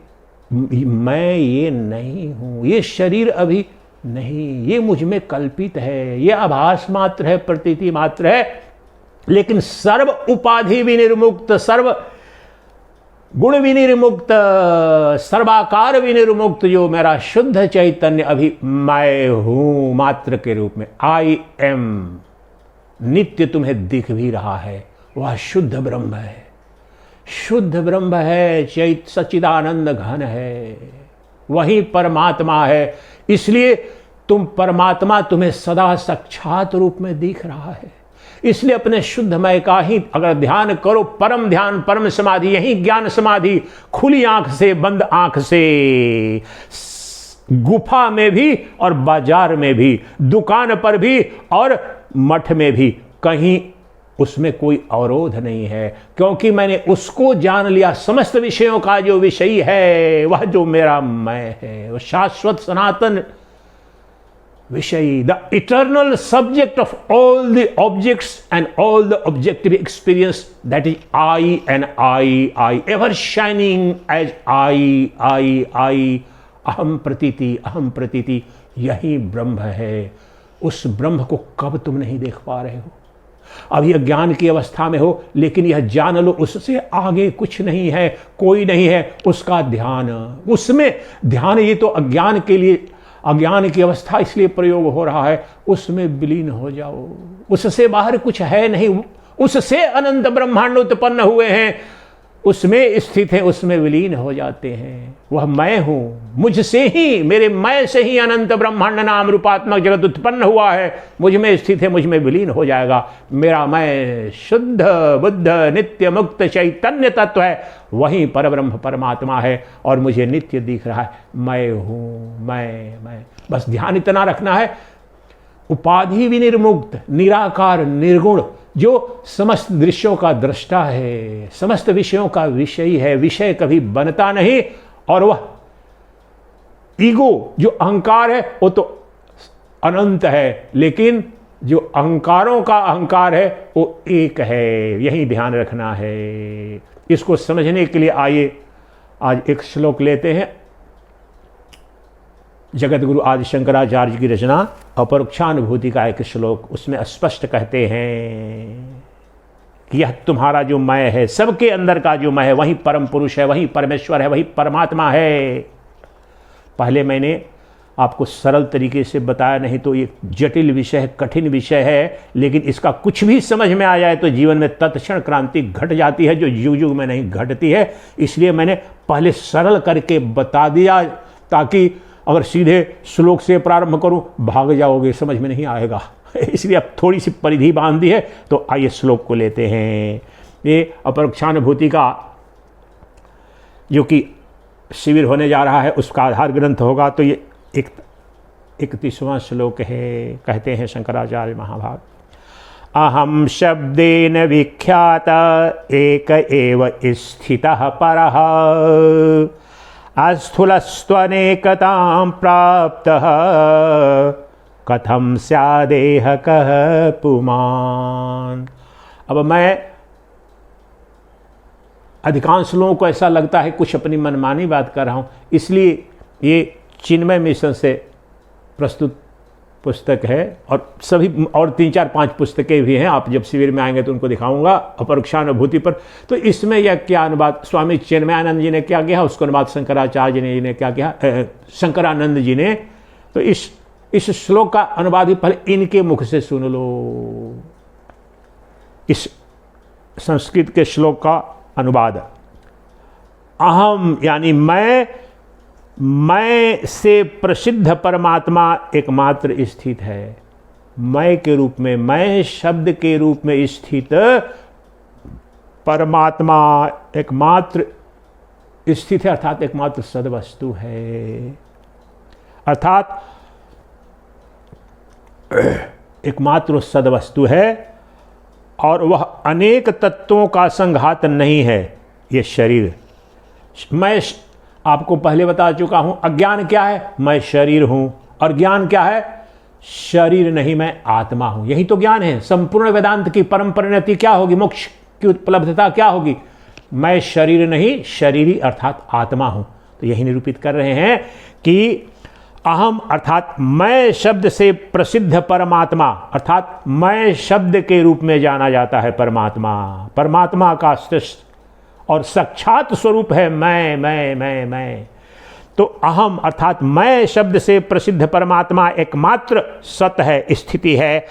मैं ये नहीं हूं, ये शरीर अभी नहीं, ये मुझ में कल्पित है, ये आभास मात्र है, प्रतीति मात्र है। लेकिन सर्व उपाधि विनिर्मुक्त, सर्व गुण विनिर्मुक्त, सर्वाकार विनिर्मुक्त जो मेरा शुद्ध चैतन्य अभी मैं हूं मात्र के रूप में, आई एम, नित्य तुम्हें दिख भी रहा है, वह शुद्ध ब्रह्म है, शुद्ध ब्रह्म है, चैत सच्चिदानंद घन है, वही परमात्मा है। इसलिए तुम परमात्मा तुम्हें सदा साक्षात रूप में दिख रहा है। इसलिए अपने शुद्धमय का ही अगर ध्यान करो, परम ध्यान, परम समाधि, यही ज्ञान समाधि, खुली आंख से, बंद आंख से, गुफा में भी और बाजार में भी, दुकान पर भी और मठ में भी, कहीं उसमें कोई अवरोध नहीं है, क्योंकि मैंने उसको जान लिया। समस्त विषयों का जो विषय है, वह जो मेरा मैं है, वह शाश्वत सनातन विषय, the eternal subject of all the objects and all the objective experience, that is I and I, ever shining as I, अहम प्रतीति, यही ब्रह्म है। उस ब्रह्म को कब तुम नहीं देख पा रहे हो? अभी अज्ञान की अवस्था में हो, लेकिन यह जान लो उससे आगे कुछ नहीं है, कोई नहीं है। उसका ध्यान, उसमें ध्यान, ये तो अज्ञान के लिए, अज्ञान की अवस्था इसलिए प्रयोग हो रहा है, उसमें विलीन हो जाओ। उससे बाहर कुछ है नहीं, उससे अनंत ब्रह्मांड उत्पन्न हुए हैं, उसमें स्थित है, उसमें विलीन हो जाते हैं। वह मैं हूं, मुझसे ही, मेरे मैं से ही अनंत ब्रह्मांड नाम रूपात्मक जगत उत्पन्न हुआ है, मुझ में स्थित है, मुझ में विलीन हो जाएगा। मेरा मैं शुद्ध बुद्ध नित्य मुक्त चैतन्य तत्व है, वही परब्रह्म परमात्मा है और मुझे नित्य दिख रहा है। मैं हूं, मैं बस ध्यान इतना रखना है, उपाधि विनिर्मुक्त, निराकार, निर्गुण, जो समस्त दृश्यों का दृष्टा है, समस्त विषयों का विषय है, विषय कभी बनता नहीं। और वह ईगो जो अहंकार है वो तो अनंत है, लेकिन जो अहंकारों का अहंकार है वो एक है, यही ध्यान रखना है। इसको समझने के लिए आइए आज एक श्लोक लेते हैं। जगत गुरु आदि शंकराचार्य की रचना अपरोक्षानुभूति का एक श्लोक, उसमें स्पष्ट कहते हैं कि यह तुम्हारा जो मैं है, सबके अंदर का जो मैं है, वही परम पुरुष है, वही परमेश्वर है, वही परमात्मा है। पहले मैंने आपको सरल तरीके से बताया, नहीं तो ये जटिल विषय है, कठिन विषय है, लेकिन इसका कुछ भी समझ में आ जाए तो जीवन में तत्क्षण क्रांति घट जाती है, जो युग युग में नहीं घटती है। इसलिए मैंने पहले सरल करके बता दिया, ताकि अगर सीधे श्लोक से प्रारंभ करूं भाग जाओगे, समझ में नहीं आएगा। इसलिए अब थोड़ी सी परिधि बांध दी है। तो आइए श्लोक को लेते हैं। ये अपरोक्षानुभूति का जो कि शिविर होने जा रहा है, उसका आधार ग्रंथ होगा। तो ये 31वां श्लोक है। कहते हैं शंकराचार्य महाभाग, अहम शब्देन विख्यात एक एव स्थितः परः अस्थूलस्त्वनेकतां प्राप्तः कथम स्यादेह कह पुमान। अब मैं, अधिकांश लोगों को ऐसा लगता है कुछ अपनी मनमानी बात कर रहा हूँ, इसलिए ये चिन्मय मिशन से प्रस्तुत पुस्तक है, और सभी और 3-4-5 पुस्तकें भी हैं। आप जब शिविर में आएंगे तो उनको दिखाऊंगा अपरोक्षानुभूति पर। तो इसमें यह क्या अनुवाद स्वामी चिन्मयानंद जी ने क्या किया, उसको अनुवाद शंकराचार्य जी ने क्या किया, शंकरानंद जी ने। तो इस श्लोक का अनुवाद भी पहले इनके मुख से सुन लो। इस संस्कृत के श्लोक का अनुवाद, अहम यानी मैं से प्रसिद्ध परमात्मा एकमात्र स्थित है। मैं के रूप में, मैं शब्द के रूप में स्थित परमात्मा एकमात्र स्थित है, अर्थात एकमात्र सद्वस्तु है, अर्थात एकमात्र सद्वस्तु है, और वह अनेक तत्वों का संघात नहीं है। ये शरीर, मैं आपको पहले बता चुका हूं, अज्ञान क्या है, मैं शरीर हूं, और ज्ञान क्या है, शरीर नहीं मैं आत्मा हूं। यही तो ज्ञान है। संपूर्ण वेदांत की परम परिणति क्या होगी, मोक्ष की उपलब्धता क्या होगी, मैं शरीर नहीं शरीरी अर्थात आत्मा हूं। तो यही निरूपित कर रहे हैं कि अहम अर्थात मैं शब्द से प्रसिद्ध परमात्मा, अर्थात मैं शब्द के रूप में जाना जाता है परमात्मा। परमात्मा का श्रेष्ठ और साक्षात स्वरूप है मैं। तो अहम अर्थात मैं शब्द से प्रसिद्ध परमात्मा एकमात्र सत है, स्थिति है,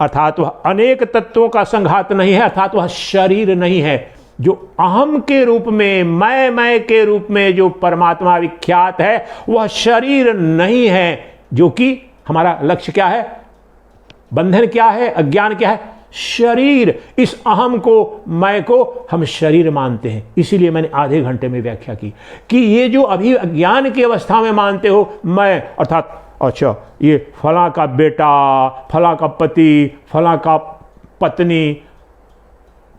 अर्थात वह अनेक तत्वों का संघात नहीं है, अर्थात वह शरीर नहीं है। जो अहम के रूप में, मैं के रूप में जो परमात्मा विख्यात है, वह शरीर नहीं है। जो कि हमारा लक्ष्य क्या है, बंधन क्या है, अज्ञान क्या है, शरीर। इस अहम को, मैं को हम शरीर मानते हैं। इसीलिए मैंने आधे घंटे में व्याख्या की कि ये जो अभी अज्ञान की अवस्था में मानते हो मैं, अर्थात अच्छा ये फला का बेटा, फला का पति, फला का पत्नी,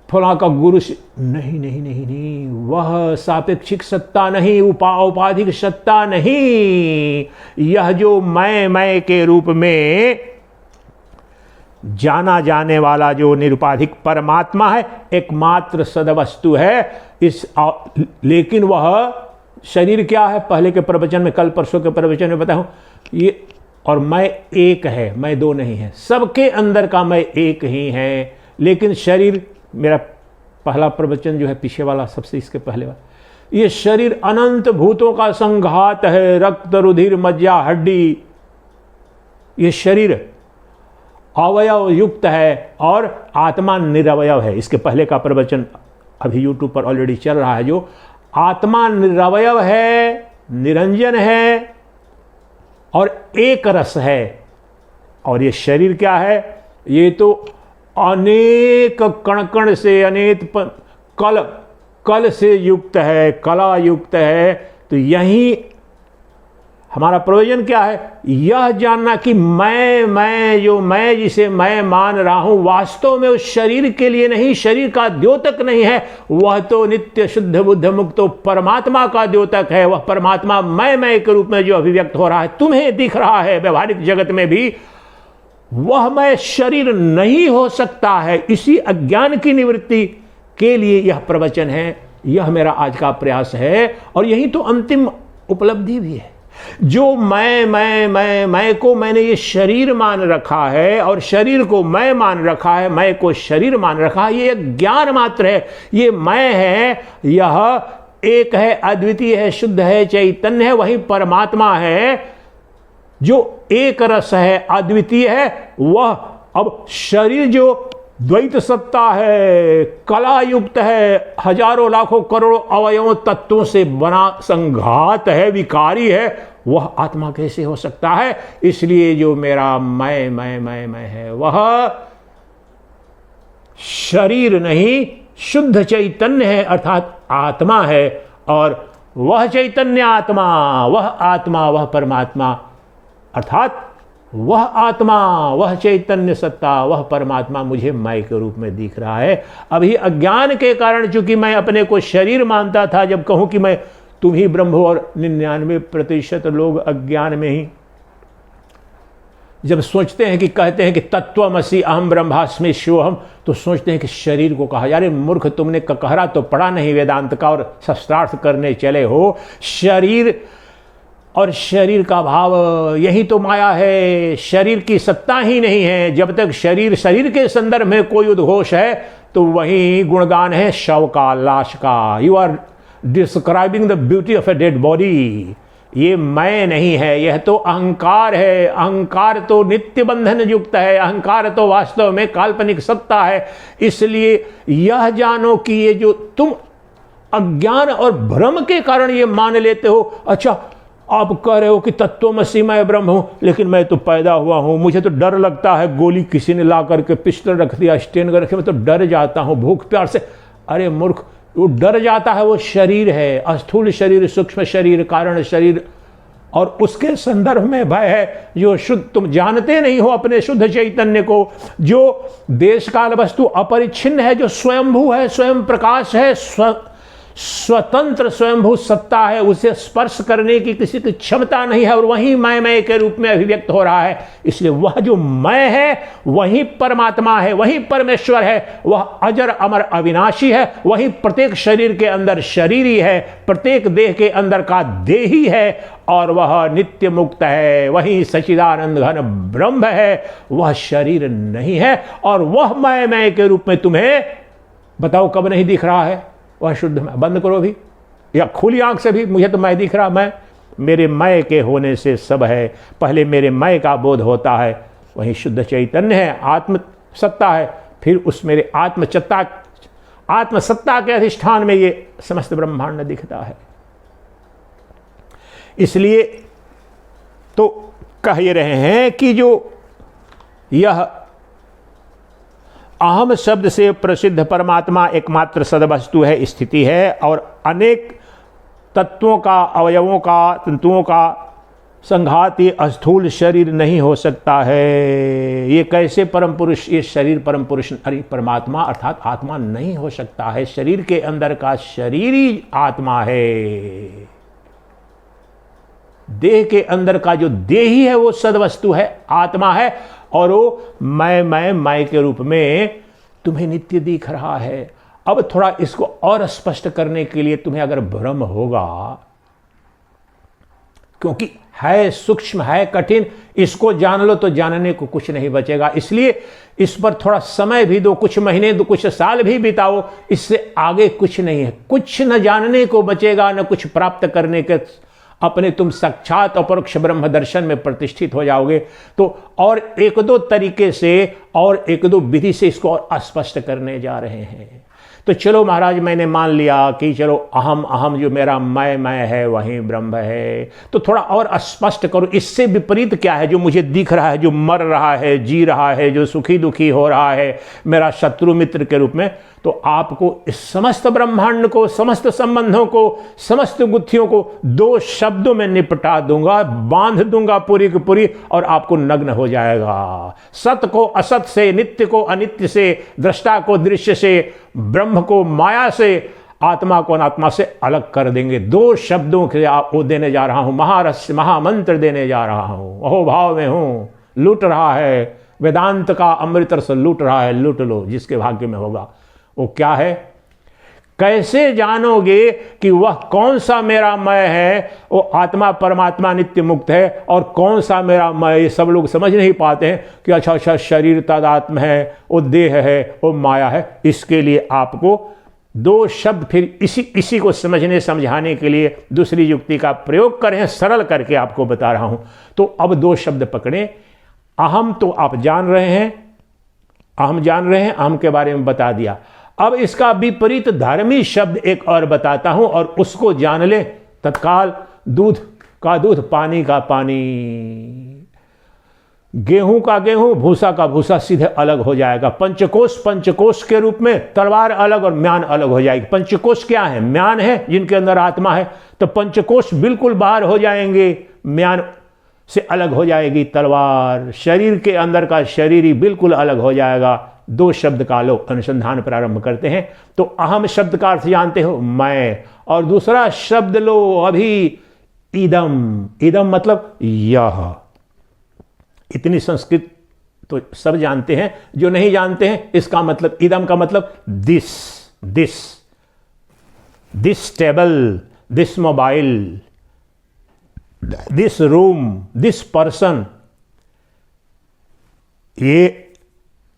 फला का गुरु, नहीं, वह सापेक्षिक सत्ता नहीं, औपाधिक सत्ता नहीं। यह जो मैं के रूप में जाना जाने वाला जो निरुपाधिक परमात्मा है, एकमात्र सदवस्तु है। लेकिन वह शरीर क्या है, पहले के प्रवचन में, कल परसों के प्रवचन में बताऊं, ये और मैं एक है, मैं दो नहीं है। सबके अंदर का मैं एक ही है, लेकिन शरीर, मेरा पहला प्रवचन जो है पीछे वाला, सबसे इसके पहले वाला, ये शरीर अनंत भूतों का संघात है, रक्त रुधिर मज्जा हड्डी, ये शरीर अवयव युक्त है और आत्मा निरवयव है। इसके पहले का प्रवचन अभी YouTube पर ऑलरेडी चल रहा है। जो आत्मा निरवयव है, निरंजन है और एक रस है, और ये शरीर क्या है, ये तो अनेक कण से, अनेक कल से युक्त है, कला युक्त है। तो यही हमारा प्रयोजन क्या है, यह जानना कि मैं जो मैं जिसे मैं मान रहा हूं, वास्तव में उस शरीर के लिए नहीं, शरीर का द्योतक नहीं है। वह तो नित्य शुद्ध बुद्ध मुक्त परमात्मा का द्योतक है। वह परमात्मा मैं के रूप में जो अभिव्यक्त हो रहा है, तुम्हें दिख रहा है व्यवहारिक जगत में भी, वह मैं शरीर नहीं हो सकता है। इसी अज्ञान की निवृत्ति के लिए यह प्रवचन है, यह मेरा आज का प्रयास है, और यही तो अंतिम उपलब्धि भी है। जो मैं को मैंने ये शरीर मान रखा है और शरीर को मैं मान रखा है, मैं को शरीर मान रखा है, ये एक ज्ञान मात्र है। ये मैं है, यह एक है, अद्वितीय है, शुद्ध है, चैतन्य है, वही परमात्मा है जो एक रस है, अद्वितीय है। वह अब शरीर जो द्वैत सत्ता है, कला युक्त है, हजारों लाखों करोड़ों अवयवों तत्वों से बना संघात है, विकारी है, वह आत्मा कैसे हो सकता है? इसलिए जो मेरा मैं है वह शरीर नहीं, शुद्ध चैतन्य है, अर्थात आत्मा है। और वह चैतन्य आत्मा, वह परमात्मा, अर्थात वह आत्मा, वह चैतन्य सत्ता, वह परमात्मा मुझे मैं के रूप में दिख रहा है। अभी अज्ञान के कारण चूंकि मैं अपने को शरीर मानता था, जब कहूं कि मैं तुम ही ब्रह्म हो, और 99% लोग अज्ञान में ही जब सोचते हैं कि कहते हैं कि तत्वमसि अहम ब्रह्मास्मि शिवोहम, तो सोचते हैं कि शरीर को कहा। यारे मूर्ख, तुमने ककहरा तो पढ़ा नहीं वेदांत का और शस्त्रार्थ करने चले हो। शरीर और शरीर का भाव यही तो माया है। शरीर की सत्ता ही नहीं है। जब तक शरीर के संदर्भ में कोई उद्घोष है तो वही गुणगान है शव का, लाश का। You are describing the beauty of a dead body. ये मैं नहीं है, यह तो अहंकार है। अहंकार तो नित्य बंधन युक्त है, अहंकार तो वास्तव में काल्पनिक सत्ता है। इसलिए यह जानो कि ये जो तुम अज्ञान और भ्रम के कारण ये मान लेते हो, अच्छा आप कह रहे हो कि तत्वमसि मैं ब्रह्म हूं, लेकिन मैं तो पैदा हुआ हूं, मुझे तो डर लगता है, गोली किसी ने ला करके पिस्टल रख दिया, स्टेन कर रखे, मैं तो डर जाता हूं भूख प्यार से। अरे मूर्ख, वो डर जाता है वो शरीर है, स्थूल शरीर, सूक्ष्म शरीर, कारण शरीर, और उसके संदर्भ में भय है जो शुद्ध, तुम जानते नहीं हो अपने शुद्ध चैतन्य को, जो देश काल वस्तु अपरिच्छिन्न है, जो स्वयंभू है, स्वयं प्रकाश है, स्वतंत्र स्वयंभू सत्ता है, उसे स्पर्श करने की किसी की क्षमता नहीं है, और वही मैं के रूप में अभिव्यक्त हो रहा है। इसलिए वह जो मैं है वही परमात्मा है, वही परमेश्वर है, वह अजर अमर अविनाशी है, वही प्रत्येक शरीर के अंदर शरीरी है, प्रत्येक देह के अंदर का देही है, और वह नित्य मुक्त है, वही सच्चिदानंद घन ब्रह्म है, वह शरीर नहीं है। और वह मैं के रूप में तुम्हें बताओ कब नहीं दिख रहा है? वह शुद्ध मैं। बंद करो भी या खुली आंख से भी, मुझे तो मैं दिख रहा। मैं, मेरे मैं के होने से सब है। पहले मेरे मैं का बोध होता है, वही शुद्ध चैतन्य है, आत्म सत्ता है, फिर उस मेरे आत्मसत्ता के अधिष्ठान में ये समस्त ब्रह्मांड दिखता है। इसलिए तो कह ये रहे हैं कि जो यह अहम शब्द से प्रसिद्ध परमात्मा एकमात्र सदवस्तु है, स्थिति है, और अनेक तत्वों का, अवयवों का, तंतुओं का संघात ये स्थूल शरीर नहीं हो सकता है। ये कैसे परम पुरुष, ये शरीर परम पुरुष परमात्मा अर्थात आत्मा नहीं हो सकता है। शरीर के अंदर का शरीर ही आत्मा है। देह के अंदर का जो देही है वो सदवस्तु है, आत्मा है, और वो मैं के रूप में तुम्हें नित्य दिख रहा है। अब थोड़ा इसको और स्पष्ट करने के लिए तुम्हें अगर भ्रम होगा, क्योंकि है सूक्ष्म, है कठिन, इसको जान लो तो जानने को कुछ नहीं बचेगा। इसलिए इस पर थोड़ा समय भी दो, कुछ महीने दो, कुछ साल भी बिताओ, इससे आगे कुछ नहीं है। कुछ न जानने को बचेगा, न कुछ प्राप्त करने के। अपने तुम साक्षात अपरोक्ष ब्रह्म दर्शन में प्रतिष्ठित हो जाओगे। तो और एक दो तरीके से और एक दो विधि से इसको और स्पष्ट करने जा रहे हैं। तो चलो महाराज, मैंने मान लिया कि चलो अहम जो मेरा मैं है वही ब्रह्म है, तो थोड़ा और स्पष्ट करो, इससे विपरीत क्या है जो मुझे दिख रहा है, जो मर रहा है, जी रहा है, जो सुखी दुखी हो रहा है मेरा शत्रु मित्र के रूप में। तो आपको इस समस्त ब्रह्मांड को, समस्त संबंधों को, समस्त गुत्थियों को 2 शब्दों में निपटा दूंगा, बांध दूंगा पूरी की पूरी, और आपको नग्न हो जाएगा। सत को असत से, नित्य को अनित्य से, दृष्टा को दृश्य से, ब्रह्म को माया से, आत्मा को अनात्मा से अलग कर देंगे। 2 शब्दों के आपको देने जा रहा हूं, महारस्य महामंत्र देने जा रहा हूं। अहोभाव में हूं, लूट रहा है, वेदांत का अमृत रस लूट रहा है, लूट लो, जिसके भाग्य में होगा। वो क्या है? कैसे जानोगे कि वह कौन सा मेरा मैं है, वो आत्मा परमात्मा नित्य मुक्त है, और कौन सा मेरा मैं, ये सब लोग समझ नहीं पाते हैं कि अच्छा अच्छा शरीर तदात्म है, वो देह है, वो माया है। इसके लिए आपको दो शब्द फिर इसी को समझने समझाने के लिए दूसरी युक्ति का प्रयोग करें, सरल करके आपको बता रहा हूं। तो अब दो शब्द पकड़ें। अहम तो आप जान रहे हैं, अहम के बारे में बता दिया। अब इसका विपरीत धर्मी शब्द एक और बताता हूं, और उसको जान ले तत्काल। दूध का दूध, पानी का पानी, गेहूं का गेहूं, भूसा का भूसा सीधे अलग हो जाएगा। पंचकोश के रूप में तलवार अलग और म्यान अलग हो जाएगी। पंचकोश क्या है? म्यान है, जिनके अंदर आत्मा है, तो पंचकोश बिल्कुल बाहर हो जाएंगे, म्यान से अलग हो जाएगी तलवार। शरीर के अंदर का शरीर ही बिल्कुल अलग हो जाएगा। दो शब्द का लो अनुसंधान प्रारंभ करते हैं। तो अहम शब्द का अर्थ जानते हो, मैं, और दूसरा शब्द लो अभी, इदम मतलब यह। इतनी संस्कृत तो सब जानते हैं, जो नहीं जानते हैं इसका मतलब, इदम का मतलब this table, this mobile, this room, this person,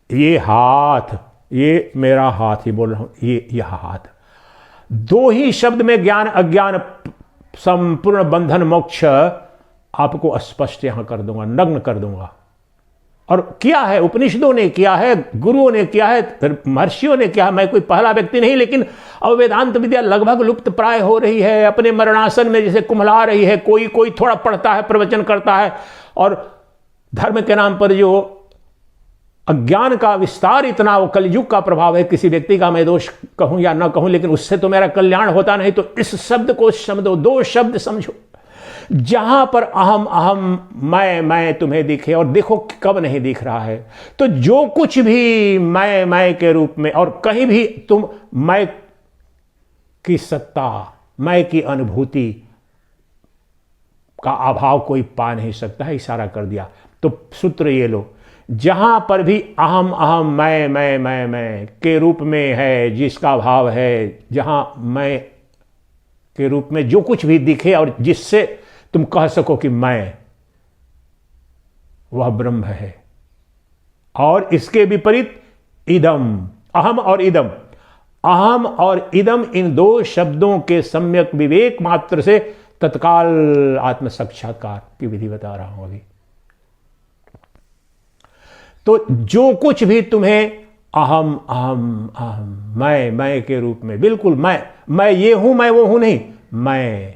ये हाथ, ये मेरा हाथ ही बोल रहा हूं, यह हाथ। दो ही शब्द में ज्ञान अज्ञान संपूर्ण बंधन मोक्ष आपको स्पष्ट यहां कर दूंगा, नग्न कर दूंगा। और किया है, उपनिषदों ने किया है, गुरुओं ने किया है, महर्षियों ने किया है। मैं कोई पहला व्यक्ति नहीं, लेकिन अब वेदांत विद्या लगभग लुप्त प्राय हो रही है, अपने मरणासन में जैसे कुम्हला रही है। कोई थोड़ा पढ़ता है, प्रवचन करता है, और धर्म के नाम पर जो अज्ञान का विस्तार इतना, वो कलयुग का प्रभाव है। किसी व्यक्ति का मैं दोष कहूं या ना कहूं, लेकिन उससे तो मेरा कल्याण होता नहीं। तो इस शब्द को समझो, दो शब्द समझो। जहां पर अहम मैं तुम्हें दिखे, और देखो कब नहीं दिख रहा है, तो जो कुछ भी मैं के रूप में, और कहीं भी तुम मैं की सत्ता, मैं की अनुभूति का अभाव कोई पा नहीं सकता है। इशारा कर दिया। तो सूत्र ये लो, जहां पर भी अहम मैं के रूप में है, जिसका भाव है, जहां मैं के रूप में जो कुछ भी दिखे और जिससे तुम कह सको कि मैं, वह ब्रह्म है। और इसके विपरीत इदम, अहम और इदम, इन दो शब्दों के सम्यक विवेक मात्र से तत्काल आत्म साक्षात्कार की विधि बता रहा हूं अभी। तो जो कुछ भी तुम्हें अहम मैं के रूप में, बिल्कुल मैं ये हूं, मैं वो हूं नहीं, मैं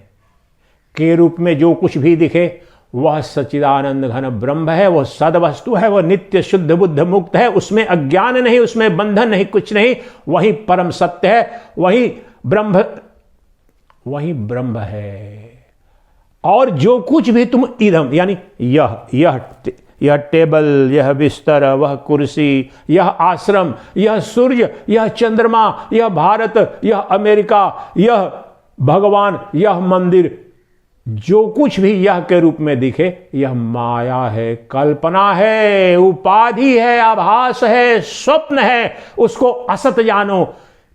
के रूप में जो कुछ भी दिखे, वह सच्चिदानंद घन ब्रह्म है, वह सदवस्तु है, वह नित्य शुद्ध बुद्ध मुक्त है। उसमें अज्ञान नहीं, उसमें बंधन नहीं, कुछ नहीं। वही परम सत्य है, वही ब्रह्म है। और जो कुछ भी तुम इदम, यानी यह टेबल, यह बिस्तर, वह कुर्सी, यह आश्रम, यह सूर्य, यह चंद्रमा, यह भारत, यह अमेरिका, यह भगवान, यह मंदिर, जो कुछ भी यह के रूप में दिखे, यह माया है, कल्पना है, उपाधि है, आभास है, स्वप्न है। उसको असत जानो।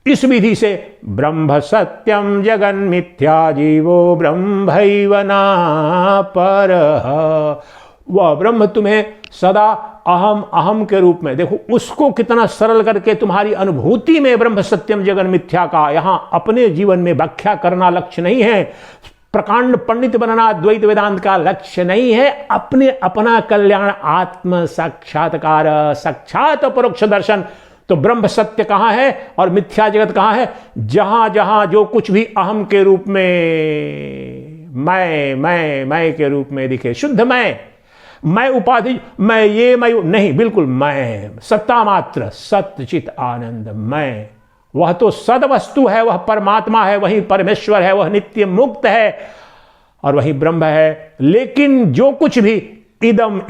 इस विधि से ब्रह्म सत्यम जगन मिथ्या जीवो ब्रह्मैव नापरः। वह ब्रह्म तुम्हें सदा अहम के रूप में देखो। उसको कितना सरल करके तुम्हारी अनुभूति में ब्रह्म सत्यम जगन मिथ्या का यहां अपने जीवन में व्याख्या करना लक्ष्य नहीं है। प्रकांड पंडित बनना द्वैत वेदांत का लक्ष्य नहीं है। अपना कल्याण, आत्म साक्षात्कार, साक्षात परोक्ष दर्शन। तो ब्रह्म सत्य कहां है और मिथ्या जगत कहां है? जहां जहां जो कुछ भी अहम के रूप में, मैं के रूप में दिखे, शुद्ध मैं उपाधि, मैं ये मैं नहीं, बिल्कुल मैं सत्ता मात्र, सत्य चित आनंद मैं। वह तो सद वस्तु है, वह परमात्मा है, वही परमेश्वर है, वह नित्य मुक्त है और वही ब्रह्म है। लेकिन जो कुछ भी इदम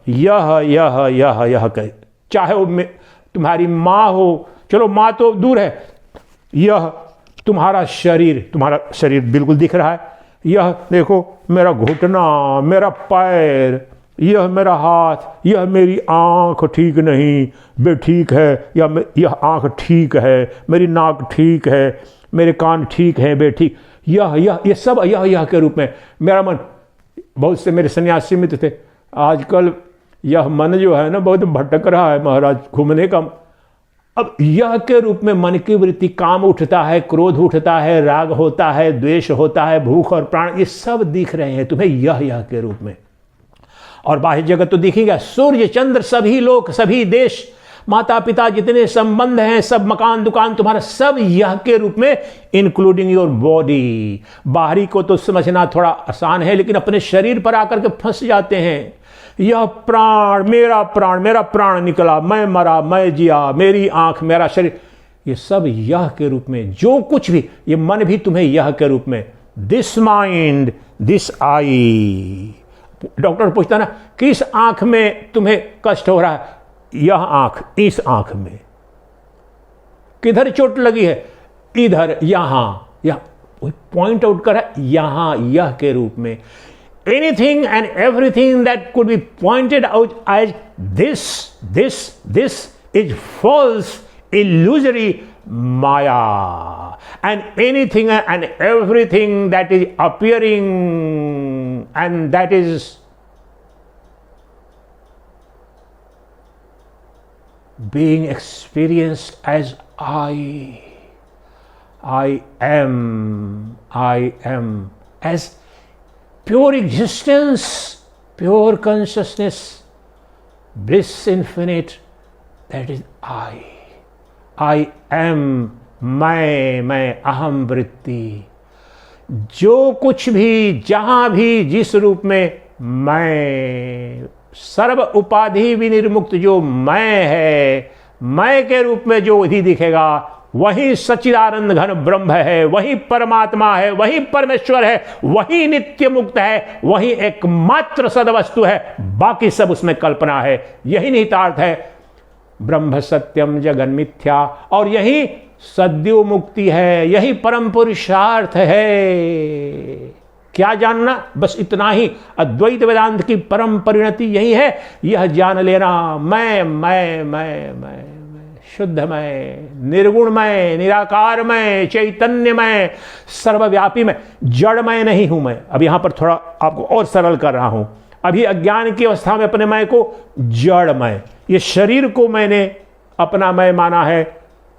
यह कहे, चाहे वो तुम्हारी माँ हो, चलो माँ तो दूर है, यह तुम्हारा शरीर बिल्कुल दिख रहा है। यह देखो मेरा घुटना, मेरा पैर, यह मेरा हाथ, यह मेरी आंख ठीक नहीं, बे ठीक है, या यह आंख ठीक है, मेरी नाक ठीक है, मेरे कान ठीक हैं बे ठीक, यह सब यह के रूप में मेरा मन। बहुत से मेरे सन्यासी मित्र थे, आजकल यह मन जो है ना बहुत भटक रहा है महाराज, घूमने का। अब यह के रूप में मन की वृत्ति, काम उठता है, क्रोध उठता है, राग होता है, द्वेष होता है, भूख और प्राण, ये सब दिख रहे हैं तुम्हें यह के रूप में। और बाह्य जगत तो दिखेगा, सूर्य चंद्र सभी लोग, सभी देश, माता पिता, जितने संबंध हैं, सब मकान दुकान तुम्हारा, सब यह के रूप में, इंक्लूडिंग योर बॉडी। बाहरी को तो समझना थोड़ा आसान है, लेकिन अपने शरीर पर आकर के फंस जाते हैं। यह प्राण, मेरा प्राण निकला, मैं मरा, मैं जिया, मेरी आंख, मेरा शरीर, ये सब यह के रूप में। जो कुछ भी, ये मन भी तुम्हें यह के रूप में। This mind, this I. Doctor पूछता ना, किस आंख में तुम्हें कष्ट हो रहा है? यह आंख, इस आंख में। किधर चोट लगी है? इधर, यहां पॉइंट आउट कर, यहां यह के रूप में। Anything and everything that could be pointed out as this is false, illusory maya. And anything and everything that is appearing and that is being experienced as I am, as pure existence, pure consciousness, bliss infinite, that is I am, मैं, अहम वृत्ति। जो कुछ भी, जहां भी, जिस रूप में, मैं, सर्व उपाधि विनिर्मुक्त जो मैं है, मैं के रूप में जो ही दिखेगा, वही सच्चिदानंद घन ब्रह्म है, वही परमात्मा है, वही परमेश्वर है, वही नित्य मुक्त है, वही एकमात्र सदवस्तु है, बाकी सब उसमें कल्पना है। यही निहितार्थ है ब्रह्म सत्यम जगन मिथ्या, और यही सद्यो मुक्ति है, यही परम पुरुषार्थ है। क्या जानना? बस इतना ही। अद्वैत वेदांत की परम परिणति यही है, यह जान लेना, मैं शुद्धमय, निर्गुणमय, निराकारमय, चैतन्यमय, सर्वव्यापी, जड़मय नहीं हूं मैं। अब यहां पर थोड़ा आपको और सरल कर रहा हूं। अभी अज्ञान की अवस्था में अपने मैं को जड़मय, ये शरीर को मैंने अपना मैं माना है,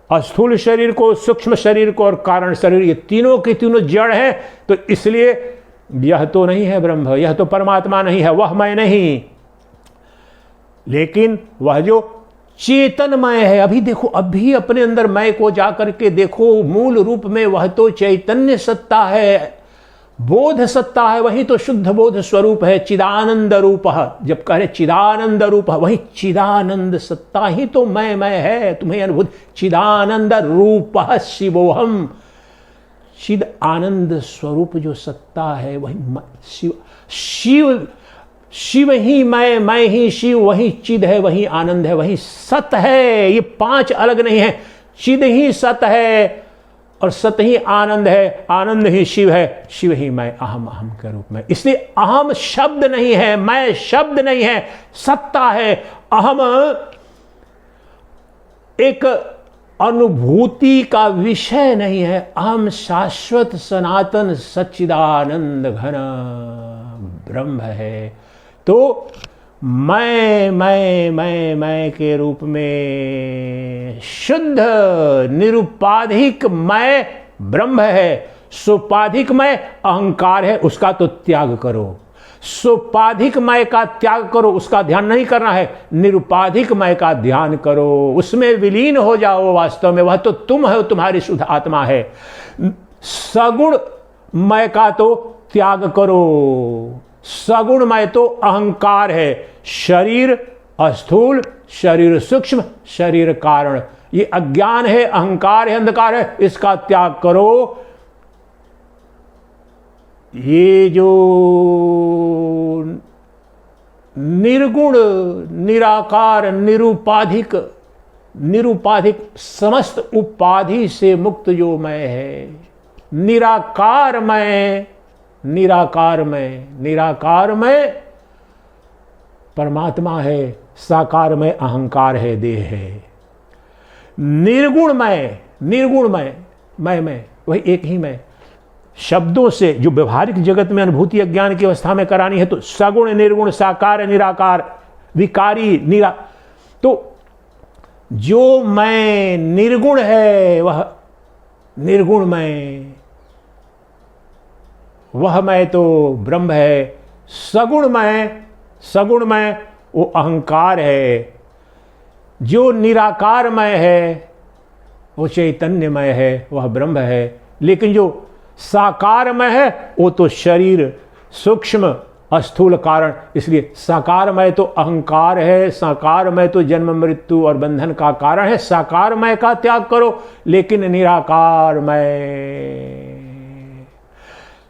स्थूल शरीर को, सूक्ष्म शरीर को और कारण शरीर, ये तीनों के तीनों जड़ है। तो इसलिए यह तो नहीं है ब्रह्म, यह तो परमात्मा नहीं है, वह मैं नहीं। लेकिन वह जो चेतनमय है, अभी देखो, अभी अपने अंदर मैं को जाकर के देखो, मूल रूप में वह तो चैतन्य सत्ता है, बोध सत्ता है, वही तो शुद्ध बोध स्वरूप है, चिदानंद रूप। जब कह रहे चिदानंद रूप, वही चिदानंद सत्ता ही तो मैं है, तुम्हें अनुभूत। चिदानंद रूप शिवोहम, चिद आनंद स्वरूप जो सत्ता है वही शिव ही मैं ही शिव, वही चिद है, वही आनंद है, वही सत है। ये पांच अलग नहीं है, चिद ही सत है और सत ही आनंद है, आनंद ही शिव है, शिव ही मैं, अहम के रूप में। इसलिए अहम शब्द नहीं है, मैं शब्द नहीं है, सत्ता है। अहम एक अनुभूति का विषय नहीं है, अहम शाश्वत सनातन सच्चिदानंद घन ब्रह्म है। तो मैं के रूप में शुद्ध निरुपाधिक मैं ब्रह्म है। सुपाधिक मैं अहंकार है, उसका तो त्याग करो। सुपाधिक मैं का त्याग करो, उसका ध्यान नहीं करना है। निरुपाधिक मैं का ध्यान करो, उसमें विलीन हो जाओ। वास्तव में वह तो तुम हो, तुम्हारी शुद्ध आत्मा है। सगुण मैं का तो त्याग करो। सगुण मैं तो अहंकार है, शरीर स्थूल, शरीर सूक्ष्म, शरीर कारण। ये अज्ञान है, अहंकार है, अंधकार है, इसका त्याग करो। ये जो निर्गुण, निराकार, निरुपाधिक समस्त उपाधि से मुक्त जो मैं है, निराकार में परमात्मा है, साकार में अहंकार है, देह है। निर्गुण मैं वही एक ही मैं। शब्दों से जो व्यवहारिक जगत में अनुभूति अज्ञान की अवस्था में करानी है तो सगुण निर्गुण साकार निराकार विकारी निरा, तो जो मैं निर्गुण है वह निर्गुण मैं, वह मैं तो ब्रह्म है। सगुण मैं वो अहंकार है। जो निराकारमय है वो चैतन्यमय है, वह ब्रह्म है। लेकिन जो साकारमय है वो तो शरीर सूक्ष्म स्थूल कारण, इसलिए साकारमय तो अहंकार है, साकारमय तो जन्म मृत्यु और बंधन का कारण है। साकारमय का त्याग करो, लेकिन निराकारमय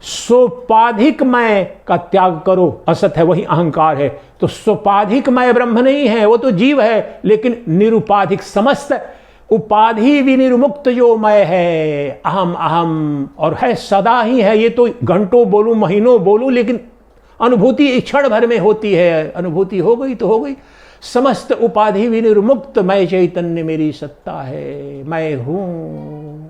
सोपाधिकमय का त्याग करो, असत है वही अहंकार है। तो सोपाधिकमय ब्रह्म नहीं है, वो तो जीव है, लेकिन निरुपाधिक समस्त उपाधि विनिर्मुक्त जो मैं है, अहम अहम और है सदा ही है। ये तो घंटों बोलूं महीनों बोलूं, लेकिन अनुभूति क्षण भर में होती है। अनुभूति हो गई तो हो गई। समस्त उपाधि विनिर्मुक्त मैं चैतन्य मेरी सत्ता है, मैं हूं।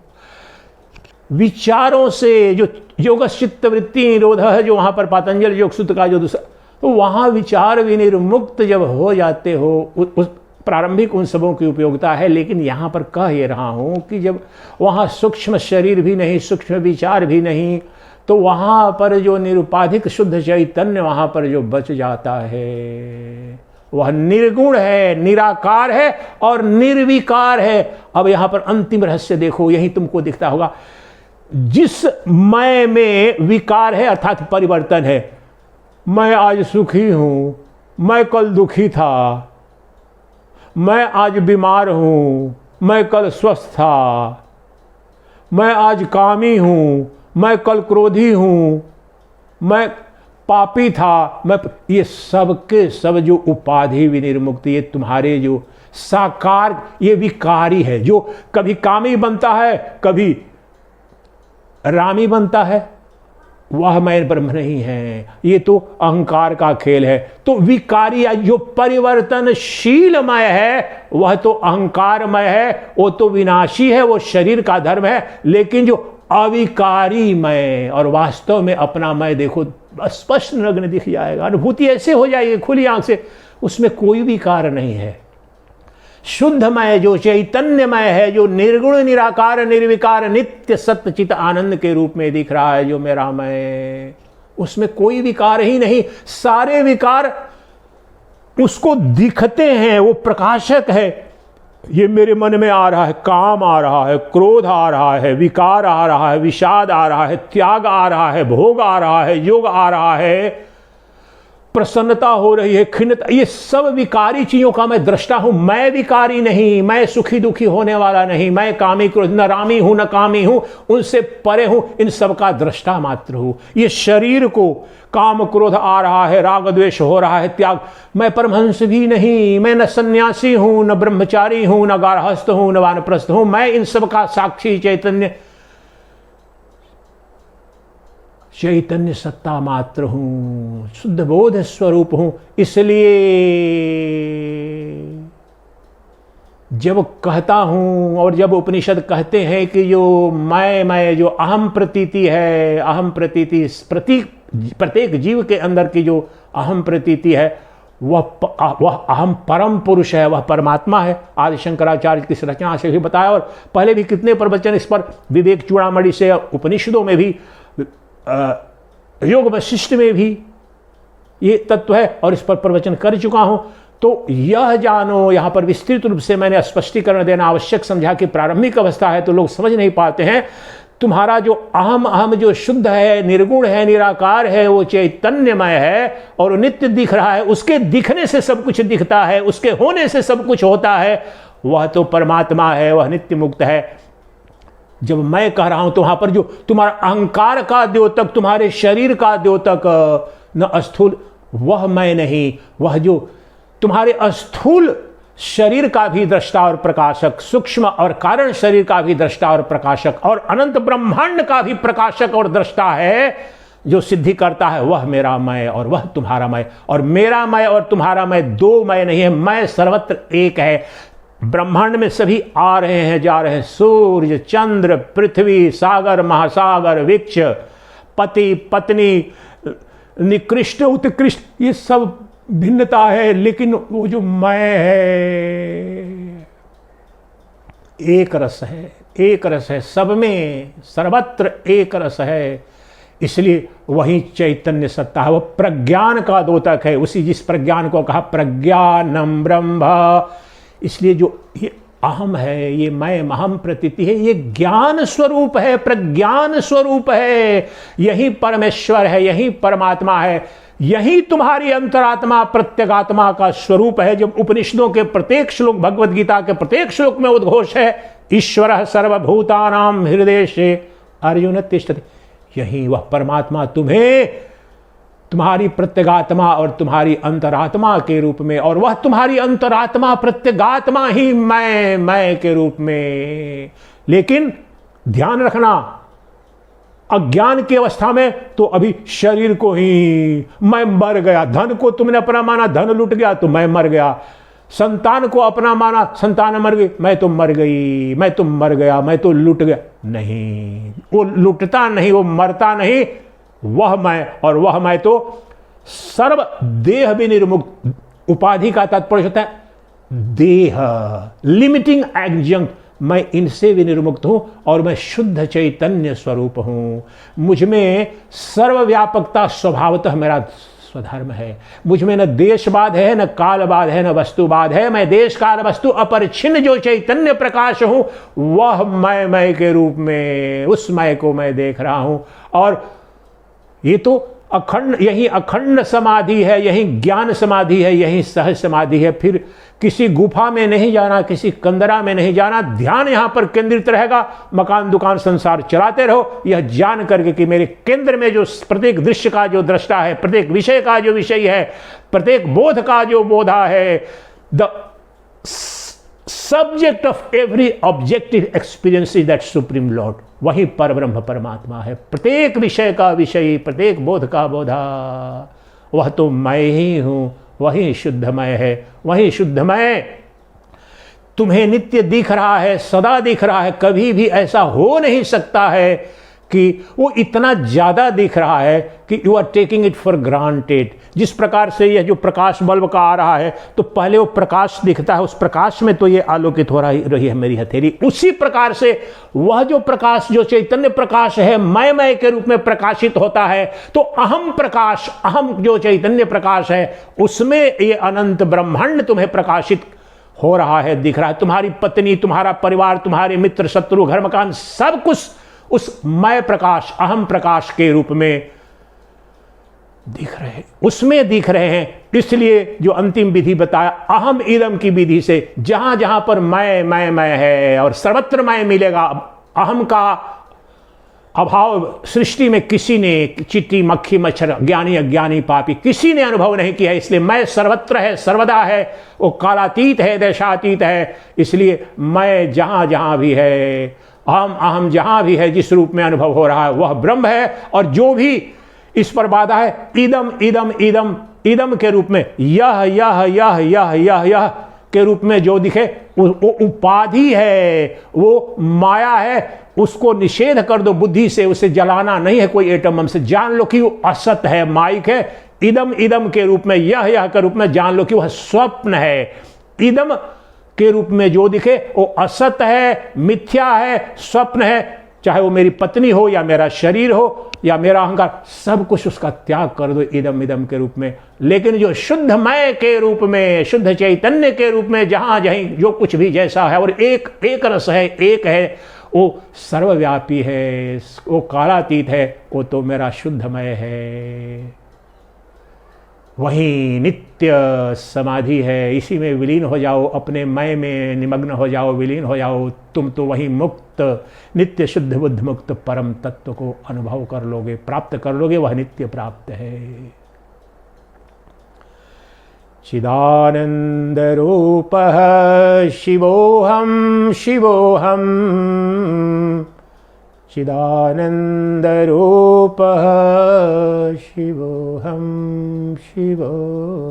विचारों से जो योगश्चित्त वृत्ति निरोध है, जो वहां पर पातंजल योग सूत्र का जो दूसरा, तो वहां विचार विनिर्मुक्त जब हो जाते हो, उस प्रारंभिक उन सबों की उपयोगिता है। लेकिन यहां पर कह ये रहा हूं कि जब वहां सूक्ष्म शरीर भी नहीं, सूक्ष्म विचार भी नहीं, तो वहां पर जो निरुपाधिक शुद्ध चैतन्य वहां पर जो बच जाता है वह निर्गुण है, निराकार है और निर्विकार है। अब यहां पर अंतिम रहस्य देखो, यही तुमको दिखता होगा। जिस मैं में विकार है अर्थात परिवर्तन है, मैं आज सुखी हूं, मैं कल दुखी था, मैं आज बीमार हूं, मैं कल स्वस्थ था, मैं आज कामी हूं, मैं कल क्रोधी हूं, मैं पापी था, मैं, ये सब के सब जो उपाधि विनिर्मुक्त, ये तुम्हारे जो साकार, ये विकारी है। जो कभी कामी बनता है, कभी रामी बनता है, वह मैं ब्रह्म नहीं है। ये तो अहंकार का खेल है। तो विकारी जो परिवर्तनशीलमय है वह तो अहंकारमय है, वो तो विनाशी है, वो शरीर का धर्म है। लेकिन जो अविकारी मैं और वास्तव में अपना मैं देखो, स्पष्ट नग्न दिख जाएगा। अनुभूति ऐसे हो जाएगी खुली आंख से, उसमें कोई विकार नहीं है। शुद्धमय जो चैतन्यमय है, जो निर्गुण निराकार निर्विकार नित्य सत्य चित आनंद के रूप में दिख रहा है, जो मेरा मैं, उसमें कोई विकार ही नहीं। सारे विकार उसको दिखते हैं, वो प्रकाशक है। ये मेरे मन में आ रहा है, काम आ रहा है, क्रोध आ रहा है, विकार आ रहा है, विषाद आ रहा है, त्याग आ रहा है, भोग आ रहा है, योग आ रहा है, प्रसन्नता हो रही है, खिन्नता, ये सब विकारी चीजों का मैं दृष्टा हूं। मैं विकारी नहीं, मैं सुखी दुखी होने वाला नहीं, मैं कामी क्रोध न रामी हूं न कामी हूं, उनसे परे हूं, इन सब का दृष्टा मात्र हूं। ये शरीर को काम क्रोध आ रहा है, राग द्वेष हो रहा है, त्याग, मैं परमहंस भी नहीं, मैं न सन्यासी हूं, न ब्रह्मचारी हूं, न गारहस्थ हूं, न वानप्रस्थ हूं, मैं इन सब का साक्षी चैतन्य चैतन्य सत्ता मात्र हूं, शुद्ध बोध स्वरूप हूं। इसलिए जब कहता हूं और जब उपनिषद कहते हैं कि जो मैं जो अहम प्रतीति है, अहम प्रतीति प्रत्येक जीव के अंदर की जो अहम प्रतीति है, वह अहम परम पुरुष है, वह परमात्मा है। आदि शंकराचार्य की रचना से भी बताया, और पहले भी कितने प्रवचन इस पर विवेक चूड़ामणि से, उपनिषदों में भी, योग वशिष्ठ में भी ये तत्व है, और इस पर प्रवचन कर चुका हूं। तो यह जानो, यहां पर विस्तृत रूप से मैंने स्पष्टीकरण देना आवश्यक समझा कि प्रारंभिक अवस्था है तो लोग समझ नहीं पाते हैं। तुम्हारा जो अहम जो शुद्ध है, निर्गुण है, निराकार है, वो चैतन्यमय है और नित्य दिख रहा है। उसके दिखने से सब कुछ दिखता है, उसके होने से सब कुछ होता है। वह तो परमात्मा है, वह नित्य मुक्त है। जब मैं कह रहा हूं तो वहां पर जो तुम्हारा अहंकार का द्योतक, तुम्हारे शरीर का द्योतक न अस्थूल, वह मैं नहीं, वह जो तुम्हारे अस्थूल शरीर का भी दृष्टा और प्रकाशक, सूक्ष्म और कारण शरीर का भी दृष्टा और प्रकाशक, और अनंत ब्रह्मांड का भी प्रकाशक और दृष्टा है, जो सिद्धि करता है, वह मेरा मैं और वह तुम्हारा मैं। और मेरा मैं और तुम्हारा मैं दो मैं नहीं है, मैं सर्वत्र एक है। ब्रह्मांड में सभी आ रहे हैं, जा रहे हैं। सूर्य, चंद्र, पृथ्वी, सागर, महासागर, वृक्ष, पति, पत्नी, निकृष्ट, उत्कृष्ट, ये सब भिन्नता है, लेकिन वो जो मैं है एक रस है, एक रस है, सब में सर्वत्र एक रस है। इसलिए वही चैतन्य सत्ता है, वो प्रज्ञान का द्योतक है। उसी जिस प्रज्ञान को कहा प्रज्ञानम ब्रह्म, इसलिए जो ये अहम है, ये मैं महम प्रतीति है, ये ज्ञान स्वरूप है, प्रज्ञान स्वरूप है। यही परमेश्वर है, यही परमात्मा है, यही तुम्हारी अंतरात्मा प्रत्यगात्मा का स्वरूप है। जब उपनिषदों के प्रत्येक श्लोक, भगवद गीता के प्रत्येक श्लोक में उद्घोष है ईश्वरः सर्वभूतानां हृदयेषु अर्जुन तिष्ठति, यही वह परमात्मा तुम्हें तुम्हारी प्रत्यगात्मा और तुम्हारी अंतरात्मा के रूप में, और वह तुम्हारी अंतरात्मा प्रत्यगात्मा ही मैं के रूप में। लेकिन ध्यान रखना, अज्ञान की अवस्था में तो अभी शरीर को ही मैं मर गया, धन को तुमने अपना माना, धन लुट गया तो मैं मर गया, संतान को अपना माना, संतान मर गई, मैं तो मर गई, मैं तो मर गया, मैं तो लुट गया। नहीं, वो लुटता नहीं, वो मरता नहीं, वह मैं, और वह मैं तो सर्व देह विनिर्मुक्त। उपाधि का तात्पर्य होता है देह, लिमिटिंग एडजंक्ट, मैं इनसे भी निर्मुक्त हूं और मैं शुद्ध चैतन्य स्वरूप हूं। मुझ में सर्वव्यापकता स्वभावतः मेरा स्वधर्म है। मुझ में न देशवाद है, न कालवाद है, न वस्तुवाद है। मैं देश काल वस्तु अपरिच्छिन्न जो चैतन्य प्रकाश हूं, वह मैं के रूप में उस मैं को मैं देख रहा हूं। और ये तो अखंड, यही अखंड समाधि है, यही ज्ञान समाधि है, यही सहज समाधि है। फिर किसी गुफा में नहीं जाना, किसी कंदरा में नहीं जाना, ध्यान यहां पर केंद्रित रहेगा। मकान दुकान संसार चलाते रहो, यह जान करके कि मेरे केंद्र में जो प्रत्येक दृश्य का जो दृष्टा है, प्रत्येक विषय का जो विषय है, प्रत्येक बोध का जो बोधा है, the subject of every objective experience is that supreme Lord, वही परब्रह्म परमात्मा है। प्रत्येक विषय का विषय, प्रत्येक बोध का बोधा, वह तो मैं ही हूं, वही शुद्धमय है, वही शुद्धमय तुम्हें नित्य दिख रहा है, सदा दिख रहा है। कभी भी ऐसा हो नहीं सकता है कि वो इतना ज्यादा दिख रहा है कि you are taking it for granted. जिस प्रकार से यह जो प्रकाश बल्ब का आ रहा है, तो पहले वो प्रकाश दिखता है, उस प्रकाश में तो ये आलोकित हो रही है मेरी हथेली। उसी प्रकार से वह जो प्रकाश, जो चैतन्य प्रकाश है, मैं के रूप में प्रकाशित होता है। तो अहम प्रकाश, अहम जो चैतन्य प्रकाश है, उसमें ये अनंत ब्रह्मांड तुम्हें प्रकाशित हो रहा है, दिख रहा है। तुम्हारी पत्नी, तुम्हारा परिवार, तुम्हारे मित्र, शत्रु, घर मकान, सब कुछ उस मैं प्रकाश, अहम प्रकाश के रूप में दिख रहे हैं, उसमें दिख रहे हैं। इसलिए जो अंतिम विधि बताया अहम इदम की विधि से, जहां जहां पर मैं है और सर्वत्र मैं मिलेगा, अहम का अभाव सृष्टि में किसी ने, चींटी, मक्खी, मच्छर, ज्ञानी अज्ञानी पापी, किसी ने अनुभव नहीं किया। इसलिए मैं सर्वत्र है, सर्वदा है, वो कालातीत है, देशातीत है। इसलिए मैं जहां जहां भी है, अहम जहां भी है, जिस रूप में अनुभव हो रहा है, वह ब्रह्म है। और जो भी इस पर बाधा है, इदम इदम इदम इदम के रूप में, यह के रूप में जो दिखे, वो उपाधि है, वो माया है। उसको निषेध कर दो बुद्धि से, उसे जलाना नहीं है कोई एटम बम से। जान लो कि वो असत है, माइक है। इदम इदम के रूप में, यह के रूप में जान लो कि वह स्वप्न है। इदम के रूप में जो दिखे वो असत है, मिथ्या है, स्वप्न है। चाहे वो मेरी पत्नी हो या मेरा शरीर हो या मेरा अहंकार, सब कुछ उसका त्याग कर दो इदम इदम के रूप में। लेकिन जो शुद्ध मय के रूप में, शुद्ध चैतन्य के रूप में, जहां जहीं जो कुछ भी जैसा है और एक रस है, एक है, वो सर्वव्यापी है, वो कालातीत है, वो तो मेरा शुद्धमय है। वही नित्य समाधि है। इसी में विलीन हो जाओ, अपने मय में निमग्न हो जाओ, विलीन हो जाओ। तुम तो वही मुक्त, नित्य शुद्ध बुद्ध मुक्त परम तत्व को अनुभव कर लोगे, प्राप्त कर लोगे। वह नित्य प्राप्त है। चिदानंद रूपः शिवोहम शिवोहम, चिदानंदरूपः शिवोहम शिवोहम।